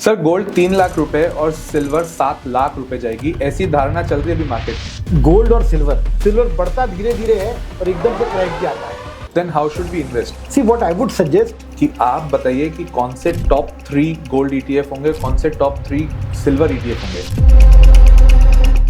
Sir gold 3 lakh रुपए और silver 7 lakh रुपए जाएगी, ऐसी धारणा चल रही है अभी मार्केट में। गोल्ड और सिल्वर बढ़ता धीरे धीरे है और एकदम से क्रैश भी आता है। Then how should we invest? See what I would suggest कि आप बताइए कि कौन से टॉप 3 गोल्ड ETF होंगे, कौन से टॉप 3 सिल्वर ETF होंगे।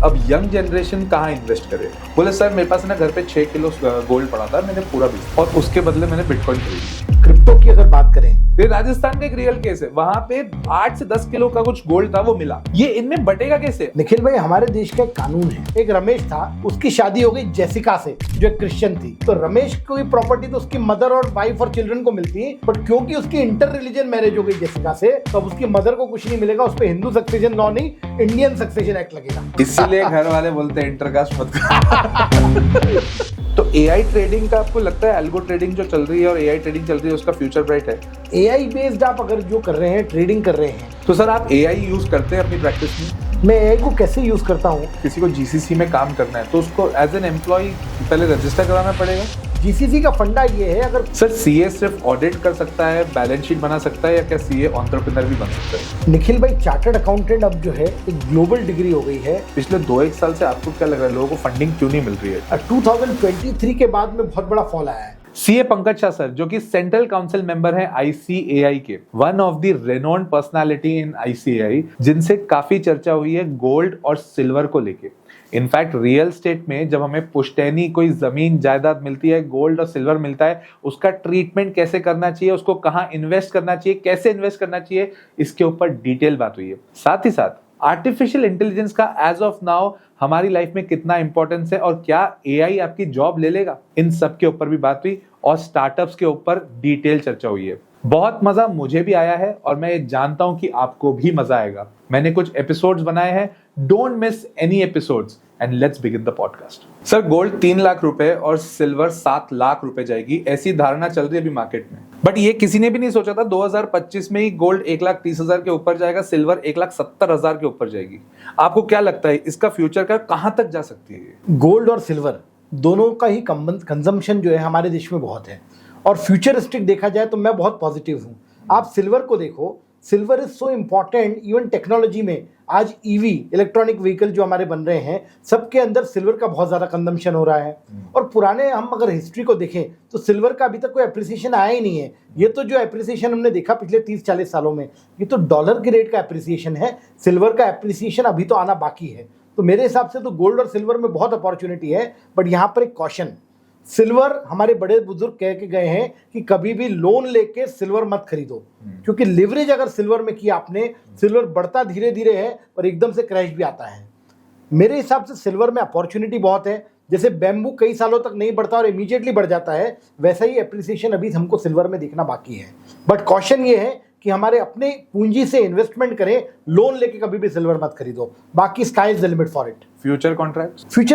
अब यंग जनरेशन कहाँ इन्वेस्ट करे? बोले सर मेरे पास ना घर पे 6 किलो गोल्ड पड़ा था, मैंने पूरा बेचा और उसके बदले मैंने बिटकॉइन खरीदी। क्रिप्टो की अगर बात करें, ये राजस्थान का एक रियल केस है, वहां पे 8 से 10 किलो का कुछ गोल्ड था, वो मिला। ये इनमें बटेगा कैसे? निखिल भाई, हमारे देश का एक कानून है। एक रमेश था, उसकी शादी हो गई जेसिका से, जो एक क्रिश्चियन थी। तो रमेश को प्रॉपर्टी तो उसकी मदर और वाइफ और चिल्ड्रन को मिलती, बट क्योंकि उसकी इंटर रिलीजन मैरिज हो गई जेसिका से, तो अब उसकी मदर को कुछ नहीं मिलेगा। उस पर हिंदू सक्सेशन लॉ नहीं, इंडियन सक्सेशन एक्ट लगेगा। इसीलिए घर वाले बोलते हैं इंटरकास्ट मत कर। तो AI ट्रेडिंग का आपको लगता है, एल्गो ट्रेडिंग जो चल रही है और AI ट्रेडिंग चल रही है, उसका फ्यूचर ब्राइट है? AI बेस्ड आप अगर जो कर रहे हैं, ट्रेडिंग कर रहे हैं, तो सर आप AI यूज करते हैं अपनी प्रैक्टिस में? मैं AI को कैसे यूज करता हूँ? किसी को GCC में काम करना है तो उसको एज एन एम्प्लॉय पहले रजिस्टर कराना पड़ेगा। GCC का फंडा ये है, अगर सर CA सिर्फ ऑडिट कर सकता है, बैलेंस शीट बना सकता है, या क्या CA एंटरप्रेन्योर भी बन सकता है? निखिल भाई, चार्टर्ड अकाउंटेंट अब जो है एक ग्लोबल डिग्री हो गई है। पिछले 2-1 साल से आपको क्या लग रहा है, लोगों को फंडिंग क्यों नहीं मिल रही है? 2023 के बाद में बहुत बड़ा फॉल आया है। CA पंकज शाह सर, जो कि सेंट्रल काउंसिल मेंबर है ICAI के, one of the renowned personality in ICAI, जिनसे काफी चर्चा हुई है गोल्ड और सिल्वर को लेके। इनफैक्ट रियल स्टेट में जब हमें पुश्तैनी कोई जमीन जायदाद मिलती है, गोल्ड और सिल्वर मिलता है, उसका ट्रीटमेंट कैसे करना चाहिए, उसको कहाँ इन्वेस्ट करना चाहिए, कैसे इन्वेस्ट करना चाहिए, इसके ऊपर डिटेल बात हुई है। साथ ही साथ आर्टिफिशियल इंटेलिजेंस का एज ऑफ नाउ हमारी लाइफ में कितना इंपॉर्टेंस है और क्या AI आपकी जॉब ले लेगा, इन सब के ऊपर भी बात हुई और स्टार्टअप्स के ऊपर डिटेल चर्चा हुई है। बहुत मजा मुझे भी आया है और मैं जानता हूं कि आपको भी मजा आएगा। मैंने कुछ एपिसोड्स बनाए हैं, don't miss any episodes and let's begin the podcast. Sir gold 3 lakh रुपए और सिल्वर 7 लाख रुपए जाएगी, ऐसी धारणा चल रही है अभी मार्केट में। बट ये किसी ने भी नहीं सोचा था 2025 में ही गोल्ड 1,30,000 के ऊपर जाएगा, सिल्वर 1,70,000 के ऊपर जाएगी। आपको क्या लगता है इसका फ्यूचर का कहां तक जा सकती है? गोल्ड और सिल्वर दोनों का ही कंजम्पशन जो है हमारे देश में बहुत है और फ्यूचरिस्टिक देखा जाए तो मैं बहुत पॉजिटिव हूँ। आप सिल्वर को देखो, silver is so important even technology में। आज EV इलेक्ट्रॉनिक व्हीकल जो हमारे बन रहे हैं, सबके अंदर सिल्वर का बहुत ज़्यादा कंजम्पशन हो रहा है। और पुराने हम अगर हिस्ट्री को देखें तो सिल्वर का अभी तक कोई एप्रिसिएशन आया ही नहीं है। ये तो जो एप्रिसिएशन हमने देखा पिछले 30-40 सालों में, ये तो डॉलर के रेट का एप्रिसिएशन है। सिल्वर का एप्रिसिएशन अभी तो आना बाकी है। तो मेरे हिसाब से तो गोल्ड और सिल्वर में बहुत अपॉर्चुनिटी है, बट यहाँ पर एक कॉशन। सिल्वर, हमारे बड़े बुजुर्ग कह के गए हैं कि कभी भी लोन लेके सिल्वर मत खरीदो, क्योंकि लिवरेज अगर सिल्वर में किया आपने, सिल्वर बढ़ता धीरे धीरे है और एकदम से क्रैश भी आता है। मेरे हिसाब से सिल्वर में अपॉर्चुनिटी बहुत है। जैसे बैम्बू कई सालों तक नहीं बढ़ता और इमीडिएटली बढ़ जाता है, वैसा ही एप्रिसिएशन अभी हमको सिल्वर में देखना बाकी है। बट कॉशन ये है कि हमारे अपने पूंजी से इन्वेस्टमेंट करें, लोन लेके कभी भी सिल्वर मत खरीदो। बाकी sky is the limit for it. Future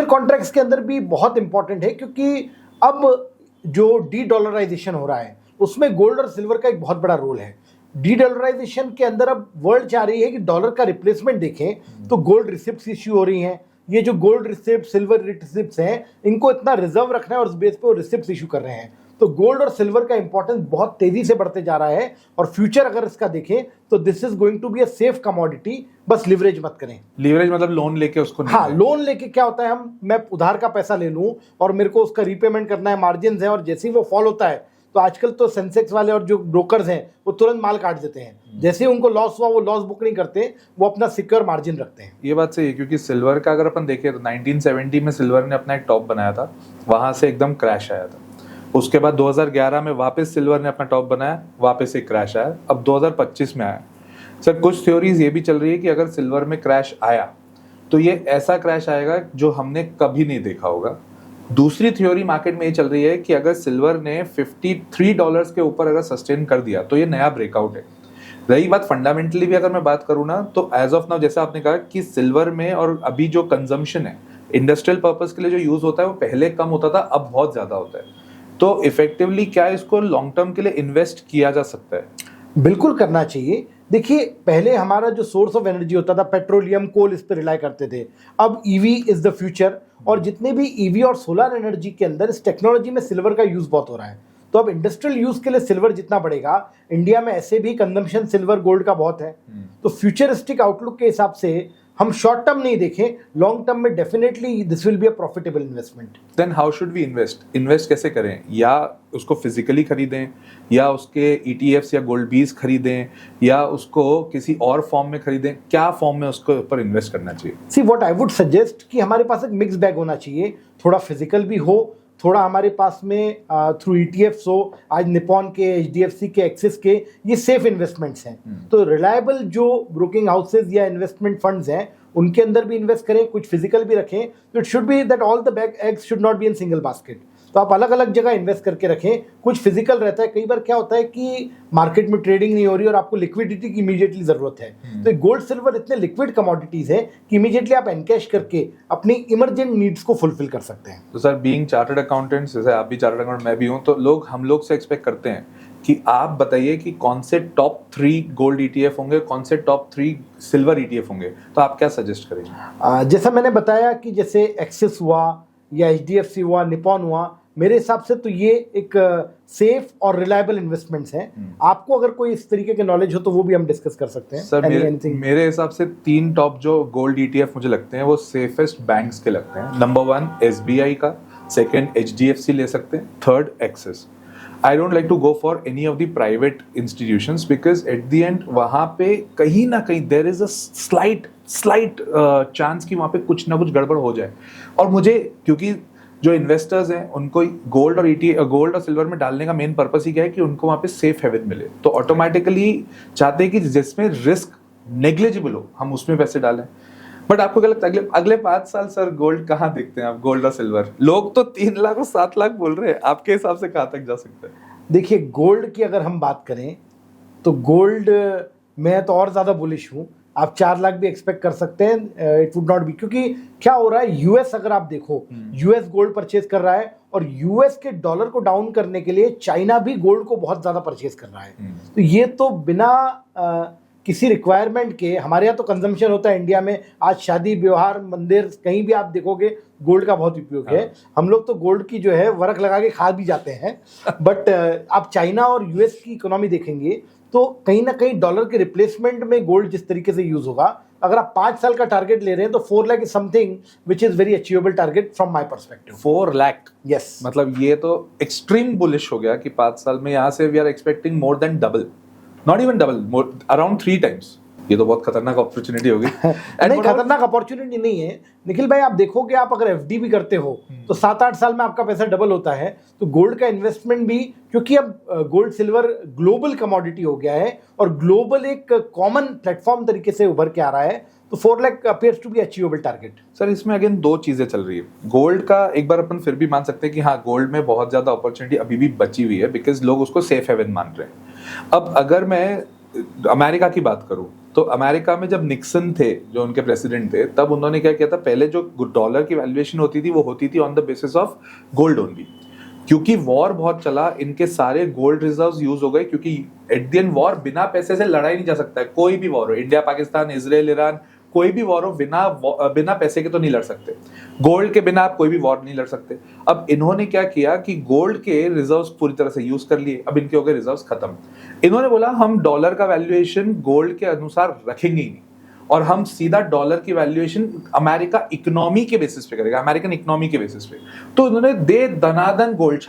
contracts के अंदर भी बहुत इंपॉर्टेंट है, क्योंकि अब जो डी डॉलराइजेशन हो रहा है उसमें गोल्ड और सिल्वर का एक बहुत बड़ा रोल है। डी डॉलराइजेशन के अंदर अब वर्ल्ड चाह रही है कि डॉलर का रिप्लेसमेंट देखें तो गोल्ड रिसिप्ट्स इश्यू हो रही हैं। ये जो गोल्ड रिसिप्ट, सिल्वर रिसिप्ट्स हैं, इनको इतना रिजर्व रखना है और उस बेस पे वो रिसिप्ट्स इशू कर रहे हैं। तो गोल्ड और सिल्वर का इंपॉर्टेंस बहुत तेजी से बढ़ते जा रहा है और फ्यूचर अगर इसका देखें तो this is going to be a safe commodity. बस लिवरेज मत करें। लिवरेज मतलब लोन लेके उसको नहीं। हाँ, लोन लेके क्या होता है, मैं उधार का पैसा ले लूं और मेरे को उसका रीपेमेंट करना है, मार्जिन है, और जैसे ही वो फॉल होता है तो आजकल तो सेंसेक्स वाले और जो ब्रोकर्स हैं वो तुरंत माल काट देते हैं। जैसे ही उनको लॉस हुआ वो लॉस बुक नहीं करते, वो अपना सिक्योर मार्जिन रखते हैं। ये बात सही है, क्योंकि सिल्वर का अगर अपन देखें तो 1970 में सिल्वर ने अपना एक टॉप बनाया था, वहां से एकदम क्रैश आया था। उसके बाद 2011 में वापस सिल्वर ने अपना टॉप बनाया, वापस एक क्रैश आया, अब 2025 में आया। सर कुछ थ्योरीज ये भी चल रही है कि अगर सिल्वर में क्रैश आया तो ये ऐसा क्रैश आएगा जो हमने कभी नहीं देखा होगा। दूसरी थ्योरी मार्केट में ये चल रही है कि अगर सिल्वर ने $53 के ऊपर अगर सस्टेन कर दिया तो ये नया ब्रेकआउट है। रही बात फंडामेंटली भी अगर मैं बात करूँ ना, तो एज ऑफ नाउ जैसे आपने कहा कि सिल्वर में और अभी जो कंजम्पशन है इंडस्ट्रियल पर्पस के लिए जो यूज होता है वो पहले कम होता था, अब बहुत ज्यादा होता है। तो इफेक्टिवली क्या इसको लॉन्ग टर्म के लिए इन्वेस्ट किया जा सकता है? बिल्कुल करना चाहिए। देखिए, पहले हमारा जो सोर्स ऑफ एनर्जी होता था पेट्रोलियम, कोल, इस पर रिलाई करते थे। अब EV इज द फ्यूचर और जितने भी EV और सोलर एनर्जी के अंदर इस टेक्नोलॉजी में सिल्वर का यूज बहुत हो रहा है। तो अब इंडस्ट्रियल यूज के लिए सिल्वर जितना बढ़ेगा, इंडिया में ऐसे भी कंजम्पशन सिल्वर गोल्ड का बहुत है, तो फ्यूचरिस्टिक आउटलुक के हिसाब से हम शॉर्ट टर्म नहीं देखें, लॉन्ग टर्म में definitely this will be a profitable investment. Then how should we invest कैसे करें? या उसको फिजिकली खरीदें, या उसके ETFs या गोल्ड बीज खरीदें, या उसको किसी और फॉर्म में खरीदें? क्या फॉर्म में उसको ऊपर इन्वेस्ट करना चाहिए? सी व्हाट आई वुड सजेस्ट कि हमारे पास एक मिक्स बैग होना चाहिए, थोड़ा फिजिकल भी हो, थोड़ा हमारे पास में थ्रू ETFs हो। आज निपॉन के, HDFC के, एक्सिस के, ये सेफ इन्वेस्टमेंट्स हैं, तो रिलायबल जो ब्रोकिंग हाउसेज या इन्वेस्टमेंट फंड्स हैं उनके अंदर भी इन्वेस्ट करें, कुछ फिजिकल भी रखें। तो it should be that all the bag eggs should not be in single basket. तो आप अलग अलग जगह इन्वेस्ट करके रखें, कुछ फिजिकल रहता है। कई बार क्या होता है कि मार्केट में ट्रेडिंग नहीं हो रही और आपको लिक्विडिटी की इमीडिएटली जरूरत है, तो गोल्ड सिल्वर इतने लिक्विड कमोडिटीज है कि इमीडिएटली आप एनकैश करके अपनी इमरजेंट नीड्स को फुलफिल कर सकते हैं। तो सर, बीइंग चार्टर्ड अकाउंटेंट्स, जैसे आप भी चार्टर्ड अकाउंटेंट, मैं भी हूँ, तो हम लोग से एक्सपेक्ट करते हैं कि आप बताइए कि कौन से टॉप 3 गोल्ड ETF होंगे, कौन से टॉप 3 सिल्वर ETF होंगे, तो आप क्या सजेस्ट करेंगे? जैसा मैंने बताया कि जैसे एक्सिस हुआ या HDFC हुआ, निपॉन हुआ, मेरे हिसाब से तो ये एक सेफ और रिलायबल इन्वेस्टमेंट्स हैं। आपको अगर कोई इस तरीके के नॉलेज हो तो वो भी हम डिस्कस कर सकते हैं। सर, मेरे हिसाब से 3 टॉप जो गोल्ड ETF मुझे लगते हैं वो सेफेस्ट बैंक्स के लगते हैं। नंबर 1 SBI का, सेकंड HDFC ले सकते हैं, third axis. I don't like to go for any of the private institutions because at the end वहाँ पे कहीं ना कहीं there is a slight chance कि वहाँ पे कुछ ना कुछ गड़बड़ हो जाए। और मुझे, क्योंकि जो इन्वेस्टर्स हैं उनको गोल्ड और सिल्वर में डालने का मेन पर्पस ही क्या है कि उनको वहाँ पे सेफ हेवन मिले, तो ऑटोमेटिकली चाहते हैं कि जिसमें रिस्क नेग्लिजिबल हो हम उसमें पैसे डालें। बट आपको क्या लगता है अगले 5 साल सर गोल्ड कहाँ देखते हैं आप, गोल्ड और सिल्वर? लोग तो 3 लाख और 7 लाख बोल रहे हैं, आपके हिसाब से कहाँ तक जा सकते हैं? देखिए, गोल्ड की अगर हम बात करें तो गोल्ड में तो और ज्यादा बुलिश हूँ। आप 4 लाख भी एक्सपेक्ट कर सकते हैं, इट वुड नॉट बी, क्योंकि क्या हो रहा है, यूएस अगर आप देखो, यूएस गोल्ड परचेज कर रहा है और यूएस के डॉलर को डाउन करने के लिए चाइना भी गोल्ड को बहुत ज्यादा परचेज कर रहा है। तो ये तो बिना किसी रिक्वायरमेंट के, हमारे यहाँ तो कंजम्पशन होता है इंडिया में, आज शादी विवाह मंदिर कहीं भी आप देखोगे गोल्ड का बहुत उपयोग है। हम लोग तो गोल्ड की जो है वरख लगा के खा भी जाते हैं। बट आप चाइना और यूएस की इकोनॉमी देखेंगे तो कहीं ना कहीं डॉलर के रिप्लेसमेंट में गोल्ड जिस तरीके से यूज होगा, अगर आप 5 साल का टारगेट ले रहे हैं तो 4 lakh is something which is very achievable target from my perspective. 4 lakh? Yes, मतलब ये तो एक्सट्रीम बुलिश हो गया कि 5 साल में यहाँ से we are expecting more than double, not even double, around 3 times. ये तो बहुत खतरनाक अपॉर्चुनिटी होगी। नहीं, खतरनाक अपॉर्चुनिटी नहीं है निखिल भाई। आप देखोगे, आप अगर FD भी करते हो तो 7-8 साल में आपका पैसा डबल होता है। तो गोल्ड का इन्वेस्टमेंट भी, क्योंकि अब गोल्ड सिल्वर ग्लोबल कमोडिटी हो गया है और ग्लोबल एक कॉमन प्लेटफॉर्म तरीके से उभर के आ रहा है, तो 4 lakh appears to be achievable target. Sir, इसमें अगेन 2 चीजें चल रही है। गोल्ड का एक बार अपन फिर भी मान सकते हैं कि हाँ, गोल्ड में बहुत ज्यादा अपॉर्चुनिटी अभी भी बची हुई है बिकॉज लोग उसको सेफ हेवन मान रहे हैं। अब अगर मैं अमेरिका की बात करूं तो अमेरिका में जब निक्सन थे, जो उनके प्रेसिडेंट थे, तब उन्होंने क्या किया था, पहले जो डॉलर की वैल्यूएशन होती थी वो होती थी on the basis of gold only. क्योंकि वॉर बहुत चला, इनके सारे गोल्ड रिजर्व्स यूज हो गए, क्योंकि एट द एंड वॉर बिना पैसे से लड़ाई नहीं जा सकता है। कोई भी वॉर हो, इंडिया पाकिस्तान, इजराइल ईरान, कोई भी वॉर हो, बिना पैसे के तो नहीं लड़ सकते। गोल्ड के बिना आप कोई भी वॉर नहीं लड़ सकते। अब इन्होंने क्या किया कि गोल्ड के रिजर्व्स पूरी तरह से यूज कर लिए, अब इनके हो गए रिजर्व्स खत्म। इन्होंने बोला हम डॉलर का वैल्यूएशन गोल्ड के अनुसार रखेंगे ही नहीं, और हम सीधा डॉलर की वैल्यूएशन अमेरिका इकोनॉमी के बेसिस पे करेगा, अमेरिकन इकोनॉमी के बेसिस पे। तो इन्होंने दनादन गोल्ड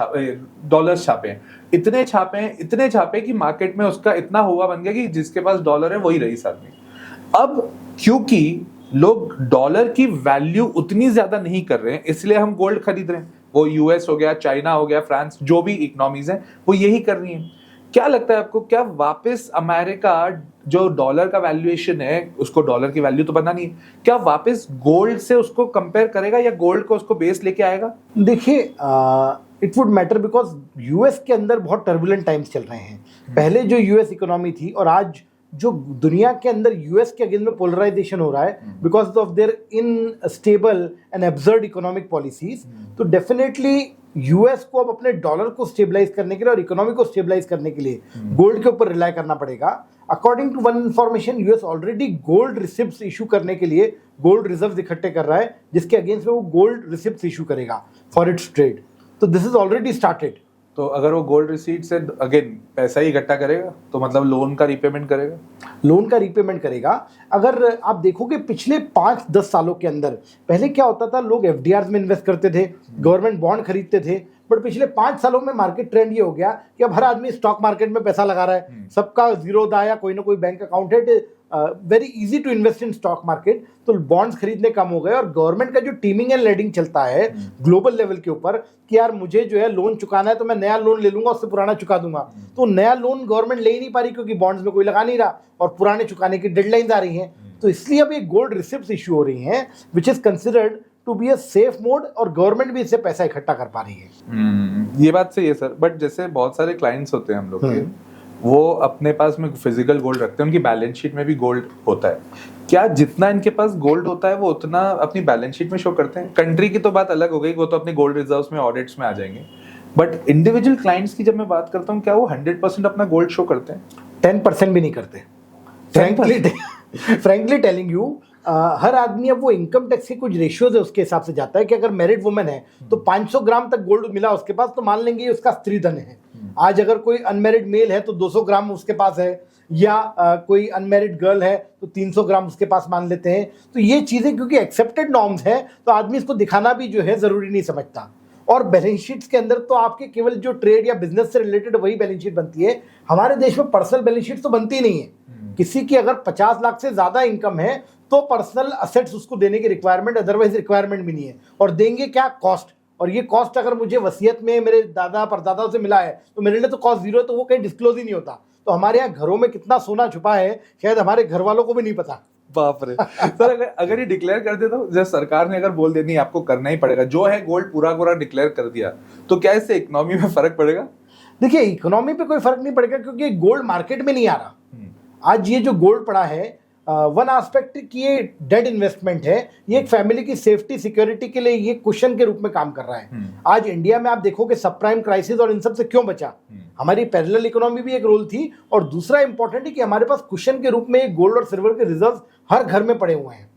डॉलर्स छापे, इतने छापे कि मार्केट में उसका इतना हुआ बन गया कि जिसके पास डॉलर है वही रईस आदमी। अब क्योंकि लोग डॉलर की वैल्यू उतनी ज्यादा नहीं कर रहे हैं, इसलिए हम गोल्ड खरीद रहे हैं। वो यूएस हो गया, चाइना हो गया, फ्रांस, जो भी इकोनॉमीज हैं वो यही कर रही हैं। क्या लगता है आपको, क्या वापस अमेरिका जो डॉलर का वैल्यूएशन है, उसको डॉलर की वैल्यू तो बनानी है, क्या वापस गोल्ड से उसको कंपेयर करेगा या गोल्ड को उसको बेस लेके आएगा? देखिए, it would matter because US के अंदर बहुत टर्बुलेंट टाइम्स चल रहे हैं। पहले जो यूएस इकोनॉमी थी और आज जो दुनिया के अंदर यूएस के अगेंस्ट में पोलराइजेशन हो रहा है because of their instable and absurd economic policies, तो डेफिनेटली यूएस को अब अपने डॉलर को स्टेबलाइज करने के लिए और इकोनॉमी को स्टेबलाइज करने के लिए गोल्ड के ऊपर रिलाई करना पड़ेगा। According to one information, US already gold receipts issue करने के लिए गोल्ड रिजर्व्स इकट्ठे कर रहा है, जिसके अगेंस्ट में वो गोल्ड रिसिप्ट्स इशू करेगा फॉर इट्स ट्रेड। तो दिस इज ऑलरेडी स्टार्टेड। तो अगर वो गोल्ड रिसीट से अगेन पैसा ही इकट्ठा करेगा तो मतलब लोन का रीपेमेंट करेगा। लोन का रीपेमेंट करेगा। अगर आप देखोगे पिछले 5-10 सालों के अंदर, पहले क्या होता था, लोग एफडीआर में इन्वेस्ट करते थे, गवर्नमेंट बॉन्ड खरीदते थे, बट पिछले 5 सालों में मार्केट ट्रेंड ये हो गया कि अब हर आदमी स्टॉक मार्केट में पैसा लगा रहा है, सबका जीरो दा या कोई ना कोई बैंक अकाउंट है, very easy to invest in stock market. तो बॉन्ड्स खरीदने कम हो गए और गवर्नमेंट का जो टीमिंग एंड लेंडिंग चलता है ग्लोबल लेवल के ऊपर कि यार मुझे जो है लोन चुकाना है तो मैं नया लोन ले लूंगा, उससे पुराना चुका दूंगा, तो नया लोन गवर्नमेंट ले ही नहीं पा रही क्योंकि बॉन्ड्स में कोई लगा नहीं रहा और पुराने चुकाने की डेडलाइंस आ रही हैं। तो इसलिए अब ये गोल्ड रिसिप्ट्स इशू हो रही हैं which is considered to be a safe mode और गवर्नमेंट भी इससे पैसा इकट्ठा कर पा रही है। ये बात सही है सर, बट जैसे बहुत सारे क्लाइंट्स होते हैं हम लोग के, वो अपने पास में फिजिकल गोल्ड रखते हैं, उनकी बैलेंस शीट में भी गोल्ड होता है। क्या जितना इनके पास गोल्ड होता है वो उतना अपनी बैलेंस शीट में शो करते हैं? कंट्री की तो बात अलग हो गई, वो तो अपने गोल्ड रिजर्व्स में ऑडिट्स में आ जाएंगे, बट इंडिविजुअल क्लाइंट्स की जब मैं बात करता हूँ, क्या वो 100% अपना गोल्ड शो करते हैं? 10% भी नहीं करते। फ्रैंकली टेलिंग यू, हर आदमी अब वो इनकम टैक्स के कुछ रेशियोज है उसके हिसाब से जाता है कि अगर मैरिड वुमेन है तो 500 ग्राम तक गोल्ड मिला उसके पास तो मान लेंगे उसका स्त्री धन है। आज अगर कोई अनमैरिड मेल है तो 200 ग्राम उसके पास है, या कोई अनमैरिड गर्ल है तो 300 ग्राम उसके पास मान लेते हैं। तो ये चीजें क्योंकि एक्सेप्टेड नॉर्म्स है तो आदमी इसको दिखाना भी जो है जरूरी नहीं समझता। और बैलेंस शीट्स के अंदर तो आपके केवल जो ट्रेड या बिजनेस से रिलेटेड वही बैलेंस शीट बनती है। हमारे देश में पर्सनल बैलेंस शीट तो बनती नहीं है। किसी की अगर 50 लाख से ज्यादा इनकम है तो पर्सनल असेट्स उसको देने की रिक्वायरमेंट, अदरवाइज रिक्वायरमेंट भी नहीं है। और देंगे क्या? कॉस्ट। और ये कॉस्ट अगर मुझे वसीयत में मेरे दादा परदादाओं से मिला है तो मेरे लिए तो कॉस्ट जीरो है, तो वो कहीं डिस्क्लोज ही नहीं होता। तो हमारे यहाँ घरों में कितना सोना छुपा है शायद हमारे घर वालों को भी नहीं पता। बाप रे सर, अगर ये डिक्लेयर कर दे तो, जैसे सरकार ने अगर बोल दिया नहीं आपको करना ही पड़ेगा, जो है गोल्ड पूरा पूरा डिक्लेयर कर दिया, तो क्या इससे इकोनॉमी में फर्क पड़ेगा? देखिए, इकोनॉमी पे कोई फर्क नहीं पड़ेगा क्योंकि गोल्ड मार्केट में नहीं आ रहा। आज ये जो गोल्ड पड़ा है, वन एस्पेक्ट की ये डेड इन्वेस्टमेंट है, ये एक फैमिली की सेफ्टी सिक्योरिटी के लिए ये कुशन के रूप में काम कर रहा है। आज इंडिया में आप देखोगे सब प्राइम क्राइसिस और इन सब से क्यों बचा, हमारी पैरेलल इकोनॉमी भी एक रोल थी, और दूसरा इंपॉर्टेंट है कि हमारे पास कुशन के रूप में गोल्ड और सिल्वर के रिजर्व हर घर में पड़े हुए हैं।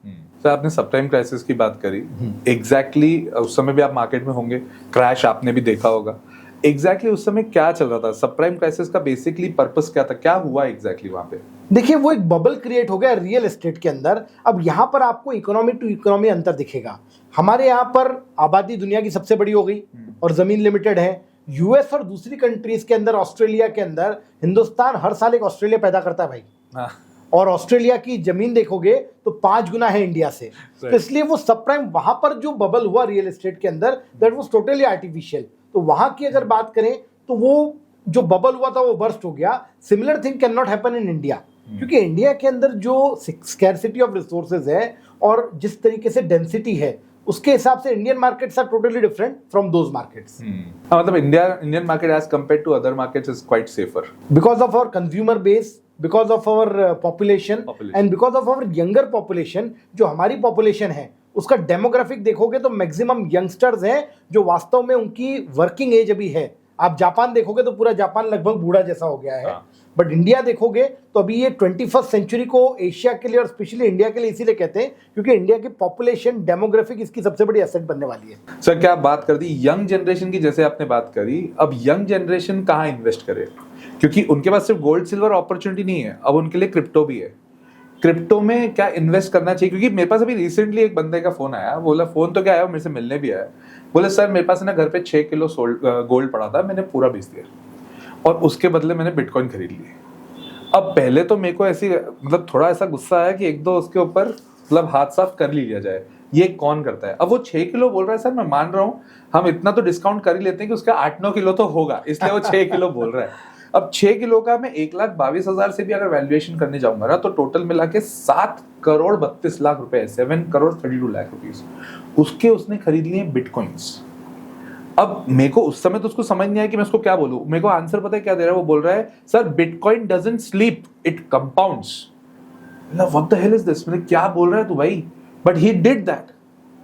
सर, आपने सब प्राइम क्राइसिस की बात करी, एग्जैक्टली उस समय भी आप मार्केट में होंगे, क्रैश आपने भी देखा होगा। एग्जैक्टली उस समय क्या चल रहा था? सब प्राइम क्राइसिस का बेसिकली पर्पस क्या था, क्या हुआ एग्जैक्टली वहां पे? देखिए, वो एक बबल क्रिएट हो गया रियल एस्टेट के अंदर। अब यहाँ पर आपको इकोनॉमी टू इकोनॉमी अंतर दिखेगा। हमारे यहाँ पर आबादी दुनिया की सबसे बड़ी हो गई और जमीन लिमिटेड है। यूएस और दूसरी कंट्रीज के अंदर, ऑस्ट्रेलिया के अंदर, हिंदुस्तान हर साल एक ऑस्ट्रेलिया पैदा करता है भाई। और ऑस्ट्रेलिया की जमीन देखोगे तो 5 गुना है इंडिया से। तो इसलिए वो सब प्राइम वहां पर जो बबल हुआ रियल एस्टेट के अंदर, दैट वाज टोटली आर्टिफिशियल। तो वहां की अगर बात करें तो वो जो बबल हुआ था वो बर्स्ट हो गया। Similar thing can not happen in India, क्योंकि इंडिया के अंदर जो स्कैरसिटी ऑफ रिसोर्सेज है और जिस तरीके से डेंसिटी है उसके हिसाब से Indian markets are totally different from those markets. मतलब Indian market as compared to other markets is quite safer because of our consumer base, because of our population and because of our younger population. जो हमारी population है उसका demographic देखोगे तो maximum youngsters हैं जो वास्तव में उनकी वर्किंग एज अभी है। आप जापान देखोगे तो पूरा जापान लगभग बूढ़ा जैसा हो गया है। बट इंडिया देखोगे तो अभी ये 21st सेंचुरी को एशिया के लिए और स्पेशली इंडिया के लिए इसीलिए कहते हैं क्योंकि इंडिया की पॉपुलेशन डेमोग्राफिक इसकी सबसे बड़ी एसेट बनने वाली है। सर, क्या बात कर दी यंग जनरेशन की, जैसे आपने बात करी, अब यंग जनरेशन कहाँ इन्वेस्ट करे? क्योंकि उनके पास सिर्फ गोल्ड सिल्वर अपॉर्चुनिटी नहीं है, अब उनके लिए क्रिप्टो भी है। क्रिप्टो में क्या इन्वेस्ट करना चाहिए? क्योंकि मेरे पास अभी रिसेंटली एक बंदे का फोन आया, बोला, फोन तो क्या आया, मेरे से मिलने भी आया, बोले सर मेरे पास ना घर पे 6 किलो गोल्ड पड़ा था, मैंने पूरा बेच दिया और उसके बदले मैंने बिटकॉइन खरीद लिए। अब पहले तो मेरे को ऐसी मतलब थोड़ा ऐसा गुस्सा आया कि एक दो उसके ऊपर मतलब हाथ साफ कर लिया जाए, ये कौन करता है? अब वो 6 किलो बोल रहा है। सर मैं मान रहा हूँ हम इतना तो डिस्काउंट कर ही लेते हैं कि उसका 8-9 किलो तो होगा, इसलिए वो 6 किलो बोल रहा है। अब 6 किलो का मैं 1,22,000 से भी अगर वैल्यूएशन करने जाऊंगा ना तो टोटल मिला के 7 करोड़ 32 लाख रुपए, 7 करोड़ 32 लाख रुपीस उसके उसने खरीद लिए बिटकॉइंस। अब मेरे को उस समय तो उसको समझ नहीं आया कि मैं उसको क्या बोलूं। मेरे को आंसर पता है क्या दे रहा है? वो बोल रहा है sir bitcoin doesn't sleep, it compounds. What the hell is this? मैंने क्या बोल रहा है तू भाई? But he did that.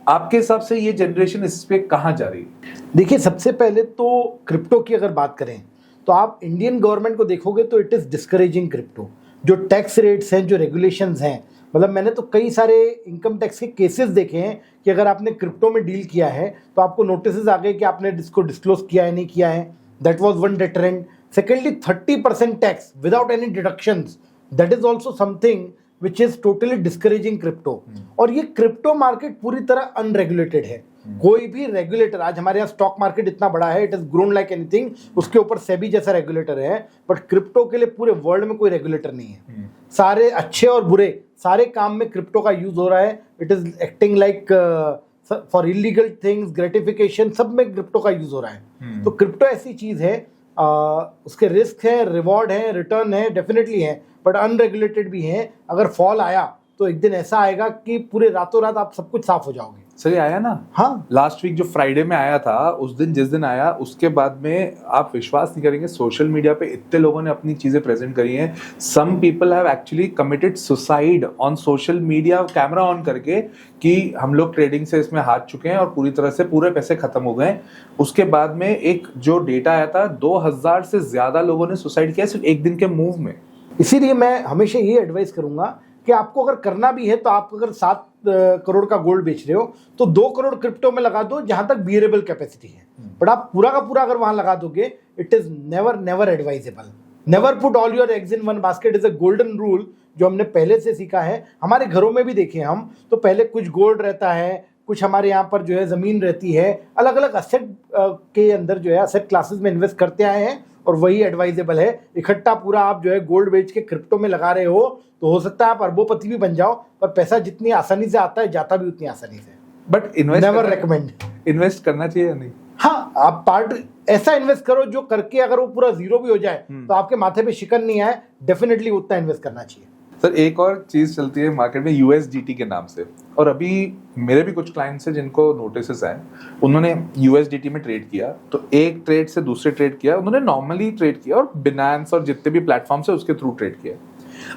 आपके हिसाब से ये जनरेशन इस पे कहां जा रही है? देखिए, सबसे पहले तो क्रिप्टो की अगर बात करें तो आप इंडियन गवर्नमेंट को देखोगे तो इट इज डिस्करेजिंग क्रिप्टो। जो टैक्स रेट्स हैं, जो रेगुलेशंस हैं, मतलब मैंने तो कई सारे इनकम टैक्स के केसेस देखे हैं कि अगर आपने क्रिप्टो में डील किया है तो आपको नोटिस आ गए कि आपने इसको डिस्क्लोज किया है नहीं किया है। That was one deterrent. Secondly, 30% tax without any deductions. That is also something which is totally discouraging crypto. और ये क्रिप्टो मार्केट पूरी तरह अनरेगुलेटेड है. कोई भी रेगुलेटर, आज हमारे यहाँ स्टॉक मार्केट इतना बड़ा है, it is grown like anything, उसके ऊपर सेबी जैसा रेगुलेटर है, बट क्रिप्टो के लिए पूरे वर्ल्ड में कोई रेगुलेटर नहीं है. सारे अच्छे और बुरे सारे काम में क्रिप्टो का यूज हो रहा है. It is acting like for illegal things, gratification, सब में क्रिप्टो का यूज हो रहा है. तो क्रिप्टो ऐसी चीज है, उसके रिस्क है, रिवॉर्ड है, रिटर्न है, डेफिनेटली है, बट अनरेगुलेटेड भी है. अगर फॉल आया तो एक दिन ऐसा आएगा कि पूरे रातों रात आप सब कुछ साफ हो जाओगे. सर ये आया ना, हाँ, लास्ट वीक जो फ्राइडे में आया था, उस दिन जिस दिन आया उसके बाद में आप विश्वास नहीं करेंगे, सोशल मीडिया पे इतने लोगों ने अपनी चीजें प्रेजेंट करी हैं. Some people have actually committed suicide on social media, camera on करके, कि हम लोग ट्रेडिंग से इसमें हार चुके हैं और पूरी तरह से पूरे पैसे खत्म हो गए. उसके बाद में एक जो डेटा आया था, 2000 से ज्यादा लोगों ने सुसाइड किया सिर्फ एक दिन के मूव में. इसीलिए मैं हमेशा ये एडवाइस करूंगा कि आपको अगर करना भी है तो आप अगर 7 करोड़ का गोल्ड बेच रहे हो तो 2 करोड़ क्रिप्टो में लगा दो, जहां तक बियरेबल कैपेसिटी है. बट आप पूरा का पूरा अगर वहां लगा दोगे, it is never advisable. Never put all your eggs in one basket is a golden rule, जो हमने पहले से सीखा है. हमारे घरों में भी देखें हम, तो पहले कुछ गोल्ड रहता है, कुछ हमारे यहाँ पर जो है जमीन रहती है. अलग अलग असेट के अंदर जो है असेट क्लासेस में इन्वेस्ट करते आए हैं, और वही एडवाइजेबल है. इकट्ठा पूरा आप जो है गोल्ड बेच के क्रिप्टो में लगा रहे हो तो हो सकता है आप अरबोपति भी बन जाओ, पर पैसा जितनी आसानी से आता है जाता भी उतनी आसानी से. But invest never recommend. Invest करना चाहिए या नहीं? हाँ, आप पार्ट ऐसा इन्वेस्ट करो जो करके अगर वो पूरा जीरो भी हो जाए तो आपके माथे पे शिकन नहीं आए. डेफिनेटली उतना इन्वेस्ट करना चाहिए. सर एक और चीज चलती है मार्केट में USDT के नाम से, और अभी मेरे भी कुछ क्लाइंट्स हैं जिनको नोटिस आए, उन्होंने USDT में ट्रेड किया, तो एक ट्रेड से दूसरे ट्रेड किया, उन्होंने नॉर्मली ट्रेड किया और बिनांस और जितने भी प्लेटफॉर्म्स है उसके थ्रू ट्रेड किया.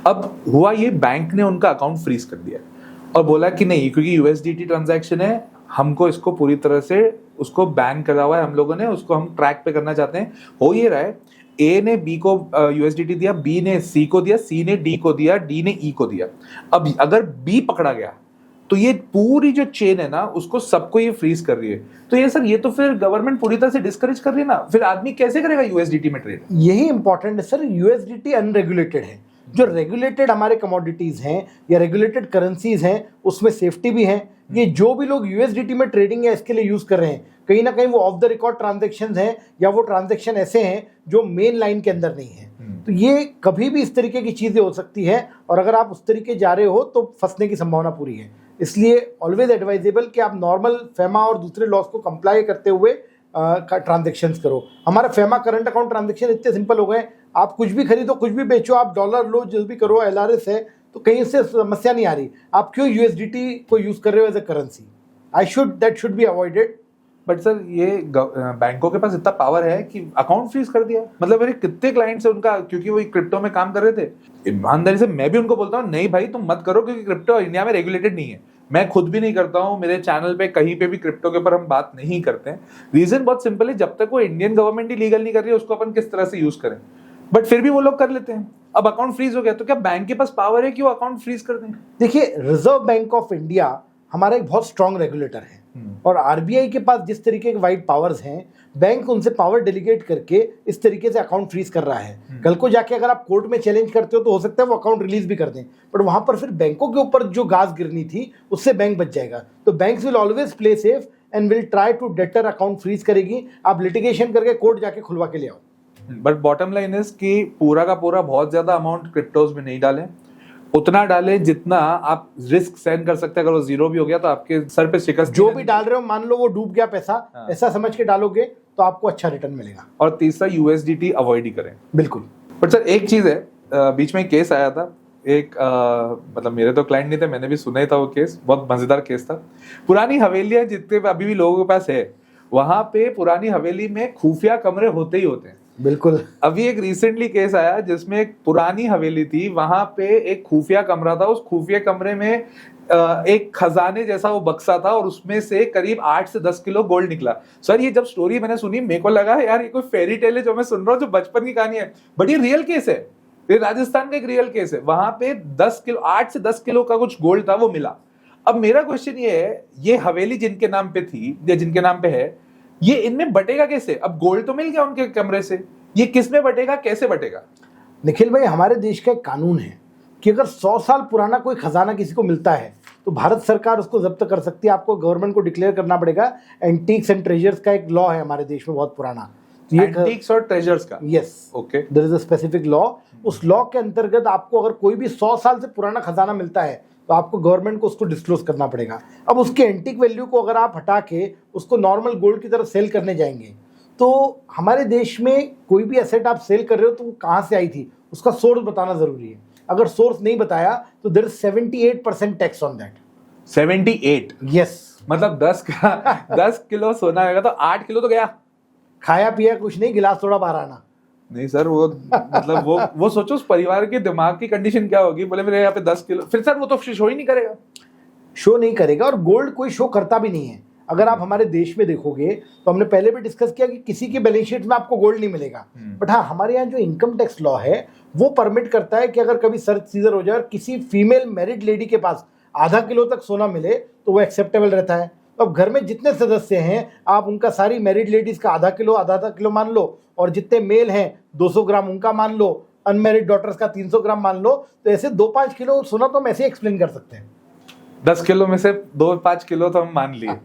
अब हुआ ये, बैंक ने उनका अकाउंट फ्रीज कर दिया और बोला कि नहीं, क्योंकि USDT ट्रांजैक्शन है, हमको इसको पूरी तरह से उसको बैन करा हुआ है हम लोगों ने, उसको हम ट्रैक पे करना चाहते हैं. हो ये रहा है, ए ने बी को USDT दिया, बी ने सी को दिया, सी ने डी को दिया, डी ने ई को दिया. अब अगर बी पकड़ा गया तो ये पूरी जो चेन है ना, उसको सबको ये फ्रीज कर रही है. तो ये सर, ये तो फिर गवर्नमेंट पूरी तरह से डिस्करेज कर रही है ना, फिर आदमी कैसे करेगा USDT में ट्रेड? यही इंपॉर्टेंट है सर. USDT अनरेगुलेटेड है. जो रेगुलेटेड हमारे कमोडिटीज हैं या रेगुलेटेड करेंसीज हैं, उसमें सेफ्टी भी है. ये जो भी लोग USDT में ट्रेडिंग या इसके लिए यूज कर रहे हैं, कहीं ना कहीं वो ऑफ द रिकॉर्ड ट्रांजेक्शन हैं, या वो ट्रांजेक्शन ऐसे हैं जो मेन लाइन के अंदर नहीं है. तो ये कभी भी इस तरीके की चीजें हो सकती है, और अगर आप उस तरीके जा रहे हो तो फंसने की संभावना पूरी है. इसलिए ऑलवेज एडवाइजेबल कि आप नॉर्मल फेमा और दूसरे लॉस को कंप्लाई करते हुए ट्रांजेक्शंस करो. हमारा फेमा करंट अकाउंट ट्रांजेक्शन इतने सिंपल हो गए, आप कुछ भी खरीदो, कुछ भी बेचो, आप डॉलर लो, जो भी करो, LRS है, तो कहीं इससे समस्या नहीं आ रही. आप क्यों USDT को यूज कर रहे हो as a currency? That should be avoided. But sir ये बैंकों के पास इतना पावर है कि अकाउंट फ्रीज कर दिया. मतलब मेरे कितने क्लाइंट्स है उनका, क्योंकि वो क्रिप्टो में काम कर रहे थे, ईमानदारी से मैं भी उनको बोलता हूँ, नहीं भाई तुम मत करो, क्योंकि क्रिप्टो इंडिया में रेगुलेटेड नहीं है. मैं खुद भी नहीं करता हूँ, मेरे चैनल पे कहीं पे भी क्रिप्टो के ऊपर हम बात नहीं करते हैं. रीजन बहुत सिंपल है, जब तक वो इंडियन गवर्नमेंट ही लीगल नहीं कर रही है, उसको अपन किस तरह से यूज करें. बट फिर भी वो लोग कर लेते हैं. अब अकाउंट फ्रीज हो गया तो क्या बैंक के पास पावर है कि वो अकाउंट फ्रीज कर दें? देखिए, रिजर्व बैंक ऑफ इंडिया हमारा एक बहुत स्ट्रांग रेगुलेटर है, और RBI के पास जिस तरीके के वाइड पावर्स हैं, बैंक उनसे पावर डेलीगेट करके इस तरीके से अकाउंट फ्रीज कर रहा है. कल को जाके अगर आप कोर्ट में चैलेंज करते हो तो हो सकता है वो अकाउंट रिलीज भी कर दें, बट वहां पर फिर बैंकों के ऊपर जो गाज गिरनी थी उससे बैंक बच जाएगा. तो banks will always play safe and will try to deter account freeze करेगी. आप लिटिगेशन करके कोर्ट जाके खुलवा के ले आओ. बट बॉटम लाइन इज कि पूरा का पूरा बहुत ज्यादा अमाउंट क्रिप्टोज में नहीं डालें, उतना डालें जितना आप रिस्क सहन कर सकते हैं. अगर वो जीरो भी हो गया तो आपके सर पे शिकस्त. जो भी डाल रहे हो, मान लो वो डूब गया पैसा, ऐसा समझ के डालोगे तो आपको अच्छा रिटर्न मिलेगा. और तीसरा, USDT अवॉइड ही करें. बिल्कुल. बट सर एक चीज है, बीच में केस आया था एक, मतलब मेरे तो क्लाइंट नहीं थे, मैंने भी सुना ही था वो केस. बहुत मजेदार केस था. पुरानी हवेलियां जितने अभी भी लोगों के पास है, वहां पे पुरानी हवेली में खुफिया कमरे होते ही होते हैं. बिल्कुल. अभी एक रिसेंटली केस आया जिसमें एक पुरानी हवेली थी, वहां पे एक खुफिया कमरा था. उस खुफिया कमरे में एक खजाने जैसा वो बक्सा था, और उसमें से करीब 8 से 10 किलो गोल्ड निकला. सर ये जब स्टोरी मैंने सुनी, मेरे को लगा यार ये कोई फेरी टेल है जो मैं सुन रहा हूँ, जो बचपन की कहानी है. बट ये रियल केस है, ये राजस्थान का एक रियल केस है. वहां पे 10 किलो, 8 से 10 किलो का कुछ गोल्ड था, वो मिला. अब मेरा क्वेश्चन ये है, ये हवेली जिनके नाम पे थी या जिनके नाम पे है, ये इनमें बटेगा कैसे? अब गोल्ड तो मिल गया उनके कमरे से, ये किस में बटेगा, कैसे बटेगा? निखिल भाई, हमारे देश का एक कानून है कि अगर 100 साल पुराना कोई खजाना किसी को मिलता है तो भारत सरकार उसको जब्त कर सकती है। आपको गवर्नमेंट को डिक्लेयर करना पड़ेगा। एंटीक्स एंड ट्रेजर्स का एक लॉ है हमारे देश में बहुत पुराना, तो ये एंटीक्स और ट्रेजर्स का? Yes, okay. There is a specific law. उस लॉ के अंतर्गत आपको अगर कोई भी 100 साल से पुराना खजाना मिलता है तो आपको गवर्नमेंट को उसको डिस्क्लोज करना पड़ेगा। अब उसके एंटीक वैल्यू को अगर आप हटा के उसको नॉर्मल गोल्ड की तरफ सेल करने जाएंगे तो हमारे देश में कोई भी एसेट आप सेल कर रहे हो तो वो कहाँ से आई थी, उसका सोर्स बताना जरूरी है। अगर सोर्स नहीं बताया तो there is 78% tax on that. 78? Yes. मतलब 10 किलो सोना आएगा तो 8 किलो तो गया। खाया पिया कुछ नहीं, गिलास थोड़ा बाहर आना। नहीं सर, वो मतलब वो सोचो उस परिवार के दिमाग की कंडीशन क्या होगी। बोले मेरे यहाँ पे 10 किलो, फिर सर वो तो शो ही नहीं करेगा। शो नहीं करेगा, और गोल्ड कोई शो करता भी नहीं है। अगर आप हमारे देश में देखोगे तो हमने पहले भी डिस्कस किया कि किसी की बैलेंस शीट में आपको गोल्ड नहीं मिलेगा। बट हाँ, हमारे यहाँ जो इनकम टैक्स लॉ है वो परमिट करता है कि अगर कभी सर्च सीजर हो जाए और किसी फीमेल मैरिड लेडी के पास आधा किलो तक सोना मिले तो वो एक्सेप्टेबल रहता है। तो अब घर में जितने सदस्य हैं आप उनका सारी मैरिड लेडीज का आधा आधा किलो मान लो, और जितने मेल हैं 200 ग्राम उनका मान लो, अनमैरिड डॉटर्स का 300 ग्राम मान लो। तो ऐसे 2-5 किलो सोना तो हम ऐसे एक्सप्लेन कर सकते हैं। 10 किलो में से 2-5 किलो तो हम मान लिए।